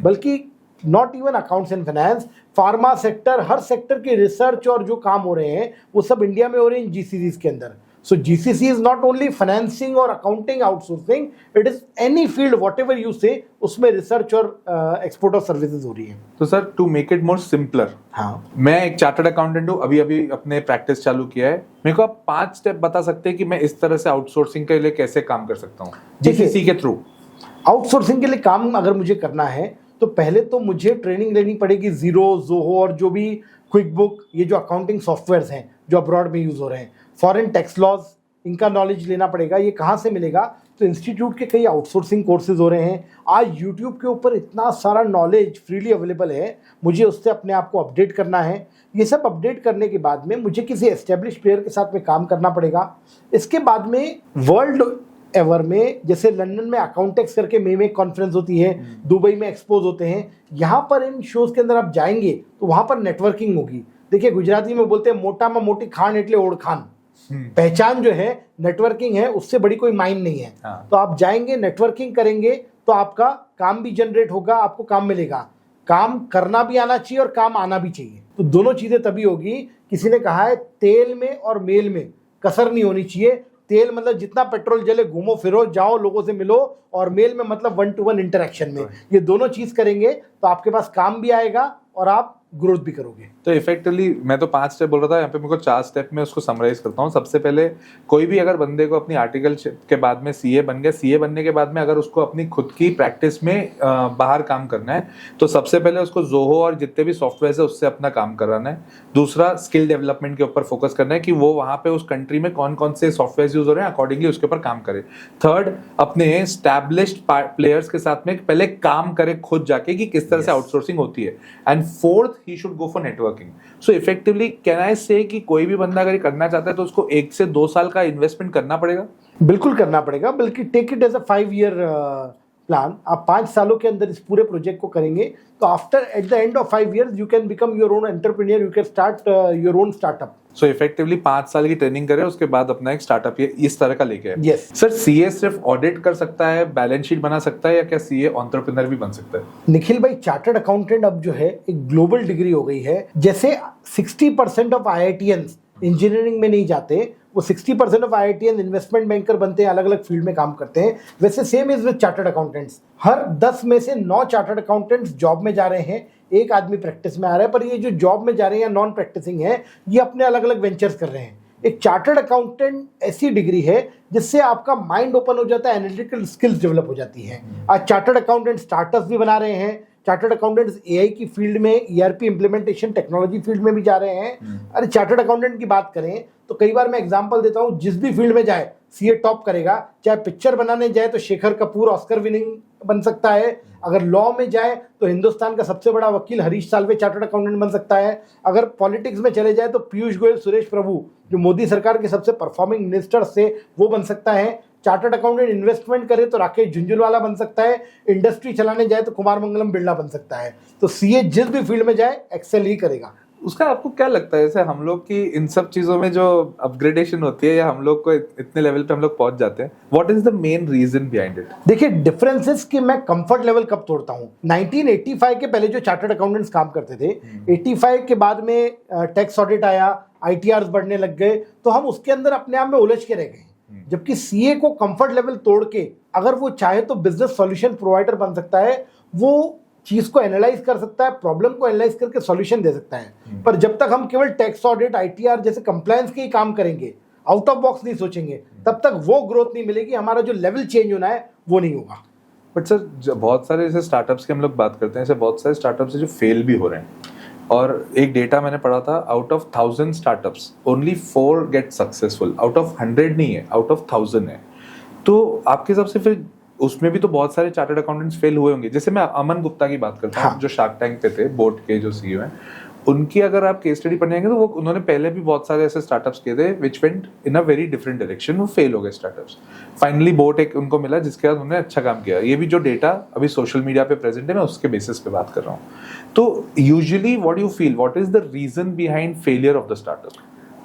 बल्कि not even accounts and finance, pharma sector, हर सेक्टर के research और जो काम हो रहे हैं वो सब इंडिया में हो रहे हैं जीसीसीज के अंदर। So GCC is not only financing or accounting outsourcing, it is any field whatever you say, उसमें रिसर्च और एक्सपोर्ट ऑफ सर्विसेज हो रही है। तो sir, to make it more simpler, हाँ, मैं एक चार्टर्ड अकाउंटेंट हूँ, अभी अपने प्रैक्टिस चालू किया है, मेरे को आप 5 स्टेप बता सकते हैं कि मैं इस तरह से आउटसोर्सिंग के लिए कैसे काम कर सकता हूँ जीसीसी के थ्रू? आउटसोर्सिंग के लिए काम अगर मुझे करना है तो पहले तो मुझे ट्रेनिंग लेनी पड़ेगी जीरो, जोहो और जो भी क्विक बुक, ये जो अकाउंटिंग सॉफ्टवेयर्स हैं जो अब्रॉड में यूज हो रहे हैं, फॉरेन टैक्स लॉज, इनका नॉलेज लेना पड़ेगा। ये कहाँ से मिलेगा? तो इंस्टीट्यूट के कई आउटसोर्सिंग कोर्सेज हो रहे हैं। आज यूट्यूब के ऊपर इतना सारा नॉलेज फ्रीली अवेलेबल है, मुझे उससे अपने आप को अपडेट करना है। ये सब अपडेट करने के बाद में मुझे किसी एस्टेब्लिश प्लेयर के साथ में काम करना पड़ेगा। इसके बाद में वर्ल्ड एवर में, जैसे लंदन में अकाउंटेक्स करके में कॉन्फ्रेंस होती है, दुबई में एक्सपोज होते हैं, यहाँ पर इन शोज के अंदर आप जाएंगे तो वहाँ पर नेटवर्किंग होगी। देखिए, गुजराती में बोलते हैं मोटा में मोटी खान एटले ओढ़खान। पहचान जो है नेटवर्किंग है, उससे बड़ी कोई माइन नहीं है। तो आप जाएंगे, नेटवर्किंग करेंगे, तो आपका काम भी जनरेट होगा, आपको काम मिलेगा। काम करना भी आना चाहिए और काम आना भी चाहिए, तो दोनों चीजें तभी होगी। किसी ने कहा है तेल में और मेल में कसर नहीं होनी चाहिए। तेल मतलब जितना पेट्रोल जले, घूमो फिरो, जाओ, लोगों से मिलो, और मेल में मतलब 1-to-1 इंटरेक्शन में। ये दोनों चीज करेंगे तो आपके पास काम भी आएगा और आप ग्रोथ भी करोगे। तो इफेक्टिवली मैं तो 5 स्टेप बोल रहा था, यहाँ पे मेरे को 4 स्टेप में उसको समराइज करता हूँ। सबसे पहले, कोई भी अगर बंदे को अपनी आर्टिकल के बाद में सीए बन गया, सीए बनने के बाद में अगर उसको अपनी खुद की प्रैक्टिस में बाहर काम करना है, तो सबसे पहले उसको जोहो और जितने भी सॉफ्टवेयर है उससे अपना काम कराना है। दूसरा, स्किल डेवलपमेंट के ऊपर फोकस करना है कि वो वहाँ पे उस कंट्री में कौन कौन से सॉफ्टवेयर यूज हो रहे हैं, अकॉर्डिंगली उसके ऊपर काम करे। थर्ड, अपने एस्टैब्लिश्ड प्लेयर्स के साथ में पहले काम करे खुद जाके कि किस तरह से आउटसोर्सिंग होती है। And fourth, he should go for networking. So effectively can I से कि कोई भी बंदा अगर करना चाहता है तो उसको 1 से 2 साल का इन्वेस्टमेंट करना पड़ेगा? बिल्कुल करना पड़ेगा, बल्कि take it as a 5-year plan. आप 5 सालों के अंदर इस पूरे प्रोजेक्ट को करेंगे तो after at the end of 5 years you can become your own entrepreneur, you can start your own startup. So effectively 5 साल की ट्रेनिंग करें, उसके बाद अपना एक स्टार्टअप ये इस तरह का लेके आए। यस सर, सीए सिर्फ ऑडिट कर सकता है, बैलेंस शीट बना सकता है, या क्या सीए एंटरप्रेन्योर भी बन सकता है? निखिल भाई, चार्टर्ड अकाउंटेंट अब जो है एक ग्लोबल डिग्री हो गई है। जैसे 60% ऑफ IITians इंजीनियरिंग में नहीं जाते, वो 60% ऑफ IITians इन्वेस्टमेंट बैंकर बनते हैं, अलग अलग फील्ड में काम करते हैं। वैसे same is with chartered accountants, हर 10 में से 9 चार्टर्ड अकाउंटेंट्स जॉब में जा रहे हैं, एक आदमी प्रैक्टिस में आ रहा है। पर ये जो जॉब में जा रहे हैं या नॉन प्रैक्टिसिंग है, ये अपने अलग अलग वेंचर्स कर रहे हैं। एक चार्टर्ड अकाउंटेंट ऐसी डिग्री है जिससे आपका माइंड ओपन हो जाता है, एनालिटिकल स्किल्स डेवलप हो जाती हैं। आज चार्टर्ड अकाउंटेंट स्टार्टअप्स भी बना रहे हैं, चार्टर्ड अकाउंटेंट्स AI की फील्ड में, ERP इम्प्लीमेंटेशन टेक्नोलॉजी फील्ड में भी जा रहे हैं। अरे चार्टर्ड अकाउंटेंट की बात करें तो कई बार मैं एग्जांपल देता हूं, जिस भी फील्ड में जाए CA टॉप करेगा। चाहे पिक्चर बनाने जाए तो शेखर कपूर ऑस्कर विनिंग बन सकता है, अगर लॉ में जाए तो हिंदुस्तान का सबसे बड़ा वकील हरीश साल्वे चार्टर्ड अकाउंटेंट बन सकता है, अगर पॉलिटिक्स में चले जाए तो पीयूष गोयल, सुरेश प्रभु जो मोदी सरकार के सबसे परफॉर्मिंग मिनिस्टर्स थे वो बन सकता है। चार्टर्ड अकाउंटेंट इन्वेस्टमेंट करे तो राकेश झुंझुनवाला बन सकता है, इंडस्ट्री चलाने जाए तो कुमार मंगलम बिरला बन सकता है। तो CA जिस भी फील्ड में जाए एक्सेल ही करेगा। उसका आपको क्या लगता है, जैसे हम लोग की इन सब चीजों में जो अपग्रेडेशन होती है या हम लोग को इतने लेवल पे हम लोग पहुंच जाते हैं, what is the main reason behind it? देखिए डिफरेंसेस कि मैं कंफर्ट लेवल कब तोड़ता हूं। 1985 के पहले जो चार्टर्ड अकाउंटेंट्स काम करते थे, 85 के बाद में टैक्स ऑडिट आया, ITRs बढ़ने लग गए, तो हम उसके अंदर अपने आप में उलझ के रह गए। जबकि CA को कंफर्ट लेवल तोड़ के अगर वो चाहे तो बिजनेस सॉल्यूशन प्रोवाइडर बन सकता है, वो चीज को एनालाइज कर सकता है, प्रॉब्लम को एनालाइज करके सॉल्यूशन दे सकता है। पर जब तक हम केवल टैक्स ऑडिट, ITR जैसे कंप्लायंस के ही काम करेंगे, आउट ऑफ बॉक्स नहीं सोचेंगे, तब तक वो ग्रोथ नहीं मिलेगी, हमारा जो लेवल चेंज होना है वो नहीं होगा। बट सर बहुत सारे जैसे स्टार्टअप्स के हम लोग बात करते हैं, ऐसे बहुत सारे स्टार्टअप्स जो फेल भी हो रहे हैं, और एक डेटा मैंने पढ़ा था, out of 1000 startups only 4 get successful. Out of 100 नहीं है, आउट ऑफ 1000 है। तो आपके हिसाब से फिर उसमें भी तो बहुत सारे चार्टर्ड अकाउंटेंट्स फेल हुए होंगे। जैसे मैं अमन गुप्ता की बात करता हूँ, जो शार्क टैंक पे थे, बोट के जो CEO हैं, उनकी अगर आप केस स्टडी पढ़ने जाएंगे तो वो उन्होंने पहले भी बहुत सारे ऐसे स्टार्टअप्स किए थे which went in a very different direction, वो फेल हो गए स्टार्टअप्स। फाइनली बोट एक उनको मिला जिसके बाद उन्होंने अच्छा काम किया। ये भी जो डेटा अभी सोशल मीडिया पे प्रेजेंट है, मैं उसके बेसिस पे बात कर रहा हूँ। तो usually what you feel, what is the reason behind failure of the startup?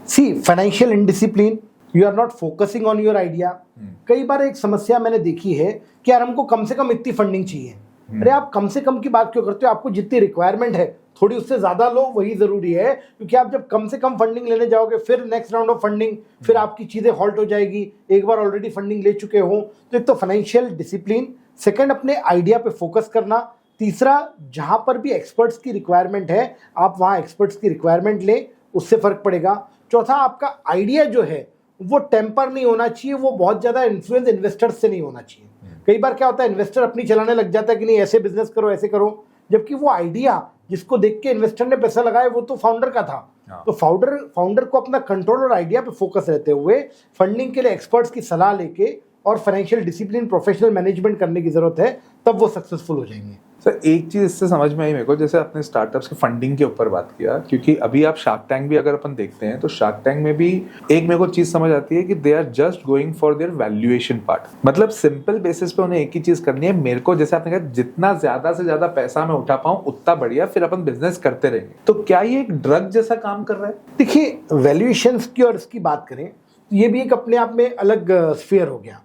See financial indiscipline, you are not focusing on your idea. कई बार एक समस्या मैंने देखी है कि यार हमको कम से कम इतनी फंडिंग चाहिए। अरे आप कम से कम की बात क्यों करते हो? आपको जितनी रिक्वायरमेंट है थोड़ी उससे ज्यादा लो, वही जरूरी है। क्योंकि आप जब कम से कम फंडिंग लेने जाओगे, फिर नेक्स्ट राउंड ऑफ फंडिंग, फिर आपकी चीजें हॉल्ट हो जाएगी। एक बार ऑलरेडी फंडिंग ले चुके हो तो एक तो फाइनेंशियल डिसिप्लिन, सेकंड अपने आइडिया पे फोकस करना, तीसरा जहां पर भी एक्सपर्ट्स की रिक्वायरमेंट है आप वहां एक्सपर्ट्स की रिक्वायरमेंट ले, उससे फर्क पड़ेगा। चौथा, आपका आइडिया जो है वो टेम्पर नहीं होना चाहिए, वो बहुत ज्यादा इन्फ्लुएंस इन्वेस्टर्स से नहीं होना चाहिए। कई बार क्या होता है, इन्वेस्टर अपनी चलाने लग जाता है कि नहीं ऐसे बिजनेस करो, ऐसे करो, जबकि वो आइडिया जिसको देख के इन्वेस्टर ने पैसा लगाया वो तो फाउंडर का था। तो फाउंडर को अपना कंट्रोल और आइडिया पे फोकस रहते हुए फंडिंग के लिए एक्सपर्ट्स की सलाह लेके और फाइनेंशियल डिसिप्लिन, प्रोफेशनल मैनेजमेंट करने की जरूरत है, तब वो सक्सेसफुल हो जाएंगे। सर एक चीज इससे समझ में आई मेरे को, जैसे आपने स्टार्टअप्स के फंडिंग के ऊपर बात किया, क्योंकि अभी आप शार्क टैंक भी अगर अपन देखते हैं तो शार्क टैंक में भी एक मेरे को चीज समझ आती है कि they are just going for their valuation part. मतलब सिंपल बेसिस पे उन्हें एक ही चीज करनी है, मेरे को जैसे आपने कहा जितना ज्यादा से ज्यादा पैसा मैं उठा पाऊं उतना बढ़िया, फिर अपन बिजनेस करते रहेंगे। तो क्या ये एक ड्रग जैसा काम कर रहा है? देखिए वैल्यूएशंस की और इसकी बात करें तो ये भी एक अपने आप में अलग स्फीयर हो गया।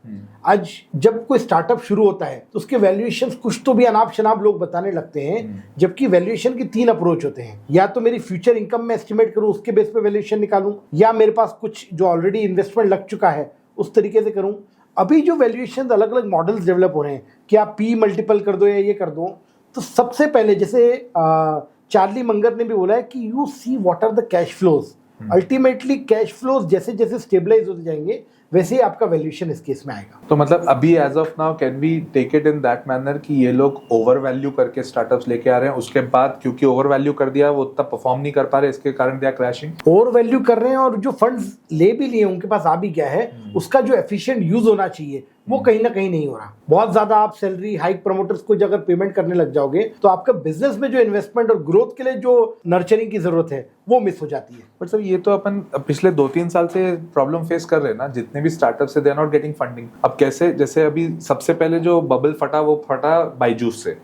आज जब कोई स्टार्टअप शुरू होता है तो उसके वैल्यूएशंस कुछ तो भी अनाप शनाप लोग बताने लगते हैं, जबकि वैल्यूएशन की 3 अप्रोच होते हैं। या तो मेरी फ्यूचर इनकम में एस्टिमेट करूं, उसके बेस पे वैल्यूएशन निकालूं, या मेरे पास कुछ जो ऑलरेडी इन्वेस्टमेंट लग चुका है उस तरीके से करूं। अभी जो वैल्यूएशन अलग अलग मॉडल्स डेवलप हो रहे हैं कि आप P मल्टीपल कर दो या ये कर दो, तो सबसे पहले जैसे चार्ली मंगर ने भी बोला है कि you see what are the cash flows. Ultimately cash flows जैसे जैसे स्टेबलाइज होते जाएंगे वैसे ही आपका वैल्यूएशन इस केस में आएगा। तो मतलब अभी as of now can we take it in that manner कि ये लोग ओवर वैल्यू करके स्टार्टअप्स लेके आ रहे हैं, उसके बाद क्योंकि ओवर वैल्यू कर दिया वो उतना परफॉर्म नहीं कर पा रहे, इसके कारण they are crashing. Over value कर रहे हैं और जो फंड्स ले भी लिए उनके पास आ भी गया है, उसका जो एफिशिएंट यूज होना चाहिए वो कहीं ना कहीं नहीं हो रहा। बहुत ज्यादा आप सैलरी हाइक प्रमोटर्स को अगर पेमेंट करने लग जाओगे तो आपका बिजनेस में जो इन्वेस्टमेंट और ग्रोथ के लिए जो नर्चरिंग की जरूरत है वो मिस हो जाती है। बट सर ये तो अपन पिछले 2-3 साल से प्रॉब्लम फेस कर रहे हैं ना, जितने भी स्टार्टअप्स है they are not getting funding. अब कैसे, जैसे अभी सबसे पहले जो बबल फटा वो फटा बायजूस से।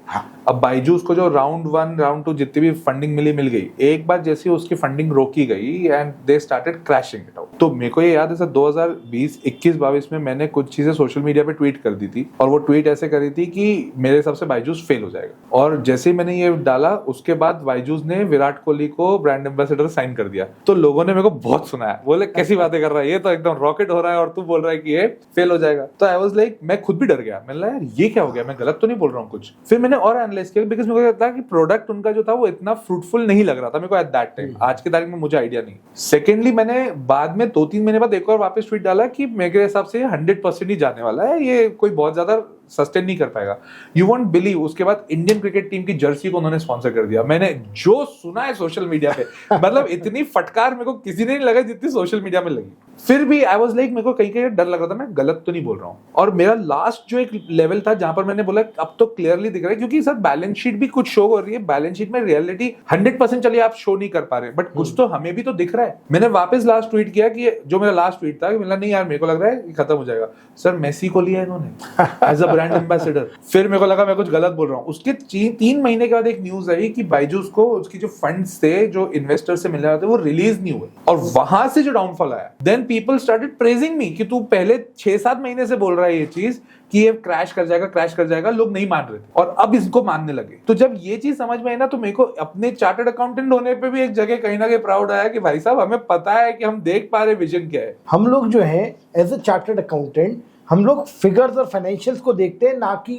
अब बायजूस को जो राउंड 1 राउंड 2 जितनी भी फंडिंग मिल गई, एक बार जैसे उसकी फंडिंग रोकी गई and they started crashing it out. तो मेरे को ये याद है सर 2020 21 22 में मैंने कुछ चीजें सोशल मीडिया पे ट्वीट कर दी थी, और वो ट्वीट ऐसे करी थी कि मेरे हिसाब से बायजूस फेल हो जाएगा। और जैसे ही मैंने ये डाला उसके बाद बायजूस ने विराट कोहली को ब्रांड एम्बेसडर साइन कर दिया। तो लोगों ने मेरे को बहुत सुनाया, बोले कैसी बातें कर रहा है, ये तो एकदम रॉकेट हो रहा है और तू बोल रहा है कि ये फेल हो जाएगा। तो आई वाज लाइक, मैं खुद भी डर गया, मैंने कहा यार ये क्या हो गया, मैं गलत तो नहीं बोल रहा हूँ कुछ। फिर मैंने और एनालाइज किया, बिकॉज मेरे को लगता है कि प्रोडक्ट उनका जो था वो इतना फ्रूटफुल नहीं लग रहा था मेरे को एट दैट टाइम। आज की तारीख में मुझे आइडिया नहीं। सेकेंडली मैंने बाद में 2-3 महीने बाद एक और वापस ट्वीट डाला कि मेरे हिसाब से 100% ही जाने वाला है, ये कोई बहुत ज्यादा सस्टेन नहीं कर पाएगा। यू वोंट बिलीव, उसके बाद इंडियन क्रिकेट टीम की जर्सी को उन्होंने स्पॉन्सर कर दिया। मैंने जो सुना है सोशल मीडिया पे मतलब इतनी फटकार मेरे को किसी ने नहीं लगा जितनी सोशल मीडिया में लगी। फिर भी आई वाज लाइक, मेरे को कहीं कहीं डर लग रहा था मैं गलत तो नहीं बोल रहा हूँ। और मेरा लास्ट जो एक लेवल था जहां पर मैंने बोला अब तो क्लियरली दिख रहा है, क्योंकि सर बैलेंस शीट भी कुछ शो हो रही है, बैलेंस शीट में रियलिटी 100% चलिए आप शो नहीं कर पा रहे, बट कुछ तो हमें भी तो दिख रहा है। मैंने वापस लास्ट ट्वीट किया कि जो मेरा लास्ट ट्वीट था कि मिला नहीं यार मेरे को लग रहा है कि खत्म हो जाएगा। सर मेसी को लिया इन्होंने एज अ ब्रांड एम्बेसडर। फिर मेरे को लगा मैं कुछ गलत बोल रहा हूँ। उसके 3 महीने के बाद एक न्यूज आई कि बायजूस को उसकी जो फंड्स थे जो इन्वेस्टर से मिलने वाले थे वो रिलीज नहीं हुए, और वहां से जो डाउनफॉल आया, देन पीपल स्टार्टेड प्रेजिंग मी कि तू पहले 6-7 महीने से बोल रहा है ये चीज कि ये क्रैश कर जाएगा, लोग नहीं मान रहे थे और अब इसको मानने लगे। तो जब ये चीज समझ में आई ना, तो मेरे को अपने चार्टर्ड अकाउंटेंट होने पे भी एक जगह कहीं ना कहीं प्राउड आया कि भाई साहब हमें पता है कि हम देख पा रहे विजन क्या है। हम लोग जो है एज ए चार्टर्ड अकाउंटेंट हम लोग फिगर्स और फाइनेंशियल्स को देखते हैं, ना कि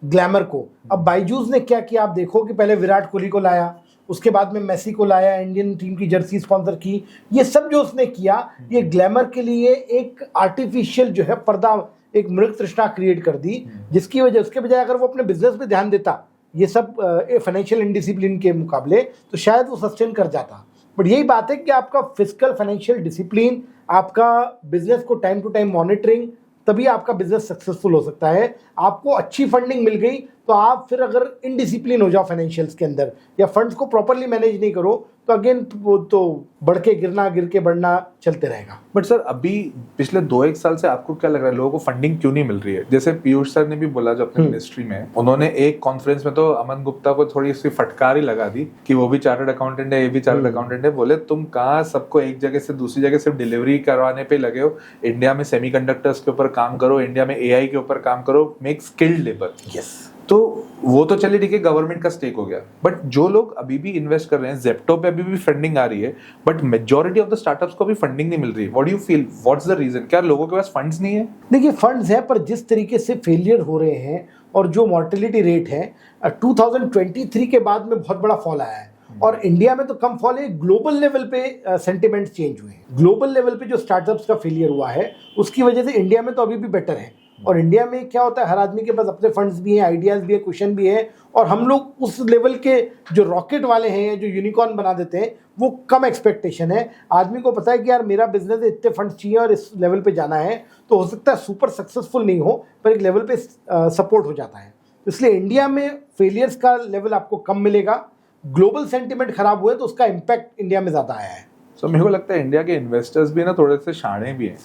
ग्लैमर को। अब बायजूस ने क्या किया आप देखो कि पहले विराट कोहली को लाया, उसके बाद में मेसी को लाया, इंडियन टीम की जर्सी स्पॉन्सर की। ये सब जो उसने किया ये ग्लैमर के लिए एक आर्टिफिशियल जो है पर्दा, एक मृग तृष्णा क्रिएट कर दी, जिसकी वजह उसके बजाय अगर वो अपने बिजनेस पे ध्यान देता ये सब फाइनेंशियल इनडिसिप्लिन के मुकाबले, तो शायद वो सस्टेन कर जाता। बट यही बात है कि आपका फिजिकल फाइनेंशियल डिसिप्लिन, आपका बिजनेस को टाइम टू टाइम मॉनिटरिंग, तभी आपका बिजनेस सक्सेसफुल हो सकता है। आपको अच्छी फंडिंग मिल गई तो आप फिर अगर इनडिसिप्लिन हो जाओ फाइनेंशियल्स के अंदर या फंड्स को प्रॉपरली मैनेज नहीं करो तो अगेन वो तो बढ़ के गिरना, गिर के बढ़ना चलते रहेगा। बट सर अभी पिछले 2-1 साल से आपको क्या लग रहा है लोगों को फंडिंग क्यों नहीं मिल रही है? जैसे पीयूष सर ने भी बोला जो अपने मिनिस्ट्री में, उन्होंने एक कॉन्फ्रेंस में तो अमन गुप्ता को थोड़ी सी फटकार ही लगा दी कि वो भी चार्टर्ड अकाउंटेंट है, ये भी चार्टर्ड अकाउंटेंट है। बोले तुम कहाँ सबको एक जगह से दूसरी जगह सिर्फ डिलीवरी करवाने पे लगे हो? इंडिया में सेमीकंडक्टर्स के ऊपर काम करो, इंडिया में एआई के ऊपर काम करो, मेक स्किल्ड लेबर। यस, तो वो तो चलिए ठीक है, गवर्नमेंट का स्टेक हो गया, बट जो लोग अभी भी इन्वेस्ट कर रहे हैं, जेप्टो पे अभी भी फंडिंग आ रही है, but majority of the startups को भी फंडिंग नहीं मिल रही है। What do you feel, what's the reason? क्या लोगों के पास फंड्स नहीं है? देखिए फंड्स है, पर जिस तरीके से फेलियर हो रहे हैं और जो मॉर्टेलिटी रेट है 2023 के बाद में बहुत बड़ा फॉल आया है। और इंडिया में तो कम फॉल है, ग्लोबल लेवल पे सेंटिमेंट चेंज हुए हैं। ग्लोबल लेवल पे जो स्टार्टअप्स का फेलियर हुआ है उसकी वजह से इंडिया में तो अभी भी बेटर है। और इंडिया में क्या होता है, हर आदमी के पास अपने फंड्स भी हैं, आइडियाज़ भी है, क्वेश्चन भी है, और हम लोग उस लेवल के जो रॉकेट वाले हैं, जो यूनिकॉर्न बना देते हैं, वो कम एक्सपेक्टेशन है। आदमी को पता है कि यार मेरा बिजनेस इतने फंड्स चाहिए और इस लेवल पे जाना है, तो हो सकता है सुपर सक्सेसफुल नहीं हो पर एक लेवल पे सपोर्ट हो जाता है। इसलिए इंडिया में फेलियर्स का लेवल आपको कम मिलेगा। ग्लोबल सेंटिमेंट खराब हुए तो उसका इम्पैक्ट इंडिया में ज़्यादा आया है। सो मेरे को लगता है इंडिया के इन्वेस्टर्स भी ना थोड़े से शाणे भी हैं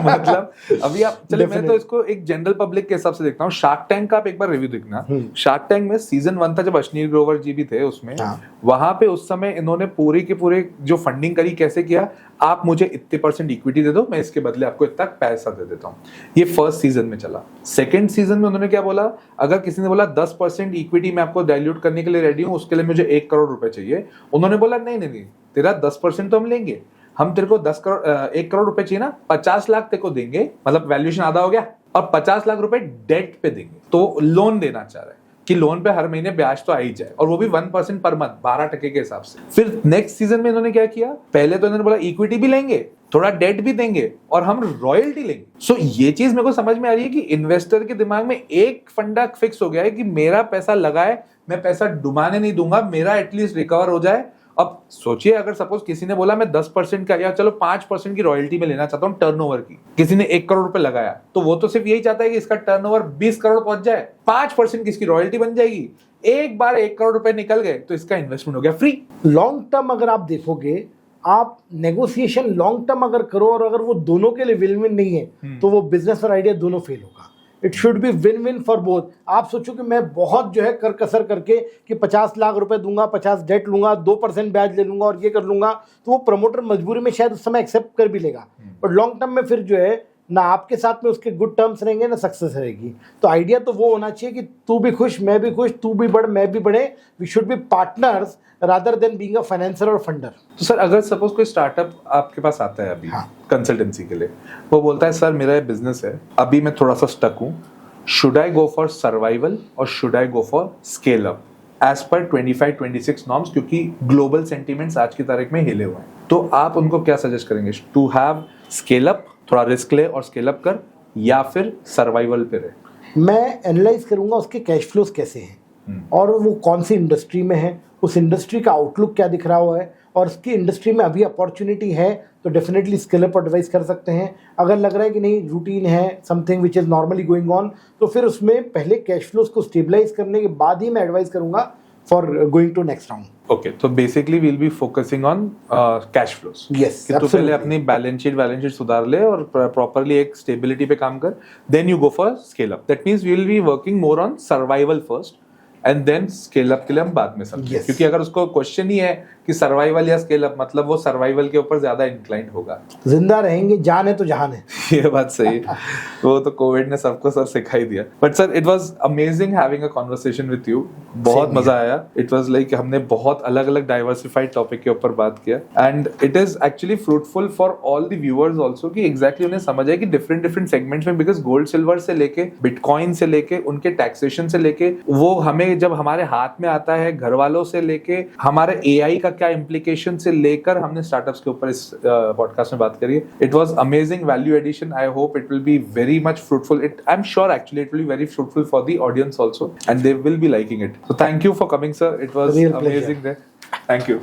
मतलब अभी आप चलिए, मैं तो इसको एक जनरल पब्लिक के हिसाब से देखता हूँ। शार्क टैंक का आप एक बार रिव्यू देखना। शार्क टैंक में सीजन 1 था जब अश्नीर ग्रोवर जी भी थे उसमें, वहां पे उस समय इन्होंने पूरी की पूरी जो फंडिंग करी, कैसे किया, आप मुझे इतने % इक्विटी दे दो, मैं इसके बदले आपको इतना पैसा दे देता हूँ। ये फर्स्ट सीजन में चला। सेकंड सीजन में उन्होंने क्या बोला, अगर किसी ने बोला 10% इक्विटी मैं आपको डाइल्यूट करने के लिए रेडी हूँ, उसके लिए मुझे 1 करोड़ रुपए चाहिए, उन्होंने बोला नहीं, तेरा 10% तो हम लेंगे, हम तेरे को 1 करोड़ रुपए चाहिए ना, 50 लाख तेरे को देंगे, मतलब वैल्यूएशन आधा हो गया, और 50 लाख रुपए डेट पे देंगे। तो लोन देना चाह रहा है कि लोन पे हर महीने ब्याज तो आ ही जाए, और वो भी 1% पर मंथ 12% के हिसाब से। फिर नेक्स्ट सीजन में इन्होंने क्या किया, पहले तो इन्होंने बोला इक्विटी भी लेंगे, थोड़ा डेट भी देंगे, और हम रॉयल्टी लेंगे। सो ये चीज मेरे को समझ में आ रही है कि इन्वेस्टर के दिमाग में एक फंडा फिक्स हो गया है कि मेरा पैसा लगाए, मैं पैसा डुबाने नहीं दूंगा, मेरा एटलीस्ट रिकवर हो जाए। अब सोचिए, अगर सपोज किसी ने बोला मैं 10% का या चलो 5% की रॉयल्टी में लेना चाहता हूं टर्नओवर की, किसी ने 1 करोड़ रुपए लगाया, तो वो तो सिर्फ यही चाहता है कि इसका टर्नओवर 20 करोड़ पहुंच जाए, 5% की इसकी रॉयल्टी बन जाएगी, एक बार 1 करोड़ रुपए निकल गए तो इसका इन्वेस्टमेंट हो गया फ्री। लॉन्ग टर्म अगर आप देखोगे, आप नेगोशिएशन लॉन्ग टर्म अगर करो और अगर वो दोनों के लिए विन विन नहीं है तो वो बिजनेस और आइडिया दोनों फेल होगा। It should be win win for both. आप सोचो कि मैं बहुत जो है कर कसर करके कि 50 लाख रुपए दूंगा, 50 डेट लूंगा, 2% ब्याज ले लूंगा और ये कर लूंगा, तो वो प्रमोटर मजबूरी में शायद उस समय एक्सेप्ट कर भी लेगा, बट लॉन्ग टर्म में फिर जो है ना आपके साथ में उसके गुड टर्म्स रहेंगे ना सक्सेस रहेगी। तो आइडिया तो वो होना चाहिए कि तू भी खुश मैं भी खुश, तू भी बढ़ मैं भी बढ़े, we should be partners rather than being a financer और फंडर। तो सर अगर सपोज कोई स्टार्टअप आपके पास आता है अभी हाँ। कंसल्टेंसी के लिए, वो बोलता है सर मेरा ये बिजनेस है, अभी मैं थोड़ा सा स्टक हूँ, should I go for survival or should I go for scale up as per 25-26 norms, क्योंकि ग्लोबल सेंटिमेंट्स आज की तारीख में हिले हुए हैं, तो आप उनको क्या सजेस्ट करेंगे? टू हैव स्केल अप, थोड़ा रिस्क ले और स्केल अप कर, या फिर सर्वाइवल पे रहे? मैं एनालाइज करूंगा उसके कैश फ्लोज कैसे हैं और वो कौन सी इंडस्ट्री में है, उस इंडस्ट्री का आउटलुक क्या दिख रहा हुआ है, और उसकी इंडस्ट्री में अभी अपॉर्चुनिटी है तो डेफिनेटली स्केल अप एडवाइस कर सकते हैं। अगर लग रहा है कि नहीं रूटीन है, something which is normally going on, तो फिर उसमें पहले कैश फ्लोज को स्टेबलाइज करने के बाद ही मैं एडवाइस करूंगा for going to next round. Okay, तो basically we'll be focusing on cash flows. Yes, कि तू पहले अपनी बैलेंस शीट सुधार ले और प्रॉपर्ली एक स्टेबिलिटी पे काम कर, then you go for scale up. That means we will be working more on survival first and then scale up के लिए हम बाद में समझें। Yes. क्योंकि अगर उसको क्वेश्चन ही है कि सर्वाइवल या स्केल अप, मतलब वो सर्वाइवल के ऊपर ज्यादा इंक्लाइंड होगा। जिंदा रहेंगे, जान है तो जहान है। ये बात सही है। वो तो कोविड ने सबको सर सिखाई दिया। But sir it was amazing having a conversation with you, बहुत मजा आया। इट वाज लाइक हमने बहुत अलग अलग डाइवर्सिफाइड टॉपिक के ऊपर बात किया and it is actually fruitful for all the viewers also कि एग्जैक्टली उन्हें समझ आए कि डिफरेंट डिफरेंट सेगमेंट्स में, बिकॉज गोल्ड सिल्वर से लेके बिटकॉइन से लेके उनके टैक्सेशन से लेके वो हमें जब हमारे हाथ में आता है, घर वालों से लेके हमारे एआई का क्या इम्प्लीकेशन से लेकर हमने स्टार्टअप्स के ऊपर इस पॉडकास्ट में बात करी है। It was amazing value addition. I hope it will be very much fruitful. I am sure actually it will be very fruitful for the audience also and they will be liking it. So thank you for coming sir, it was Real pleasure. Amazing day. Thank you.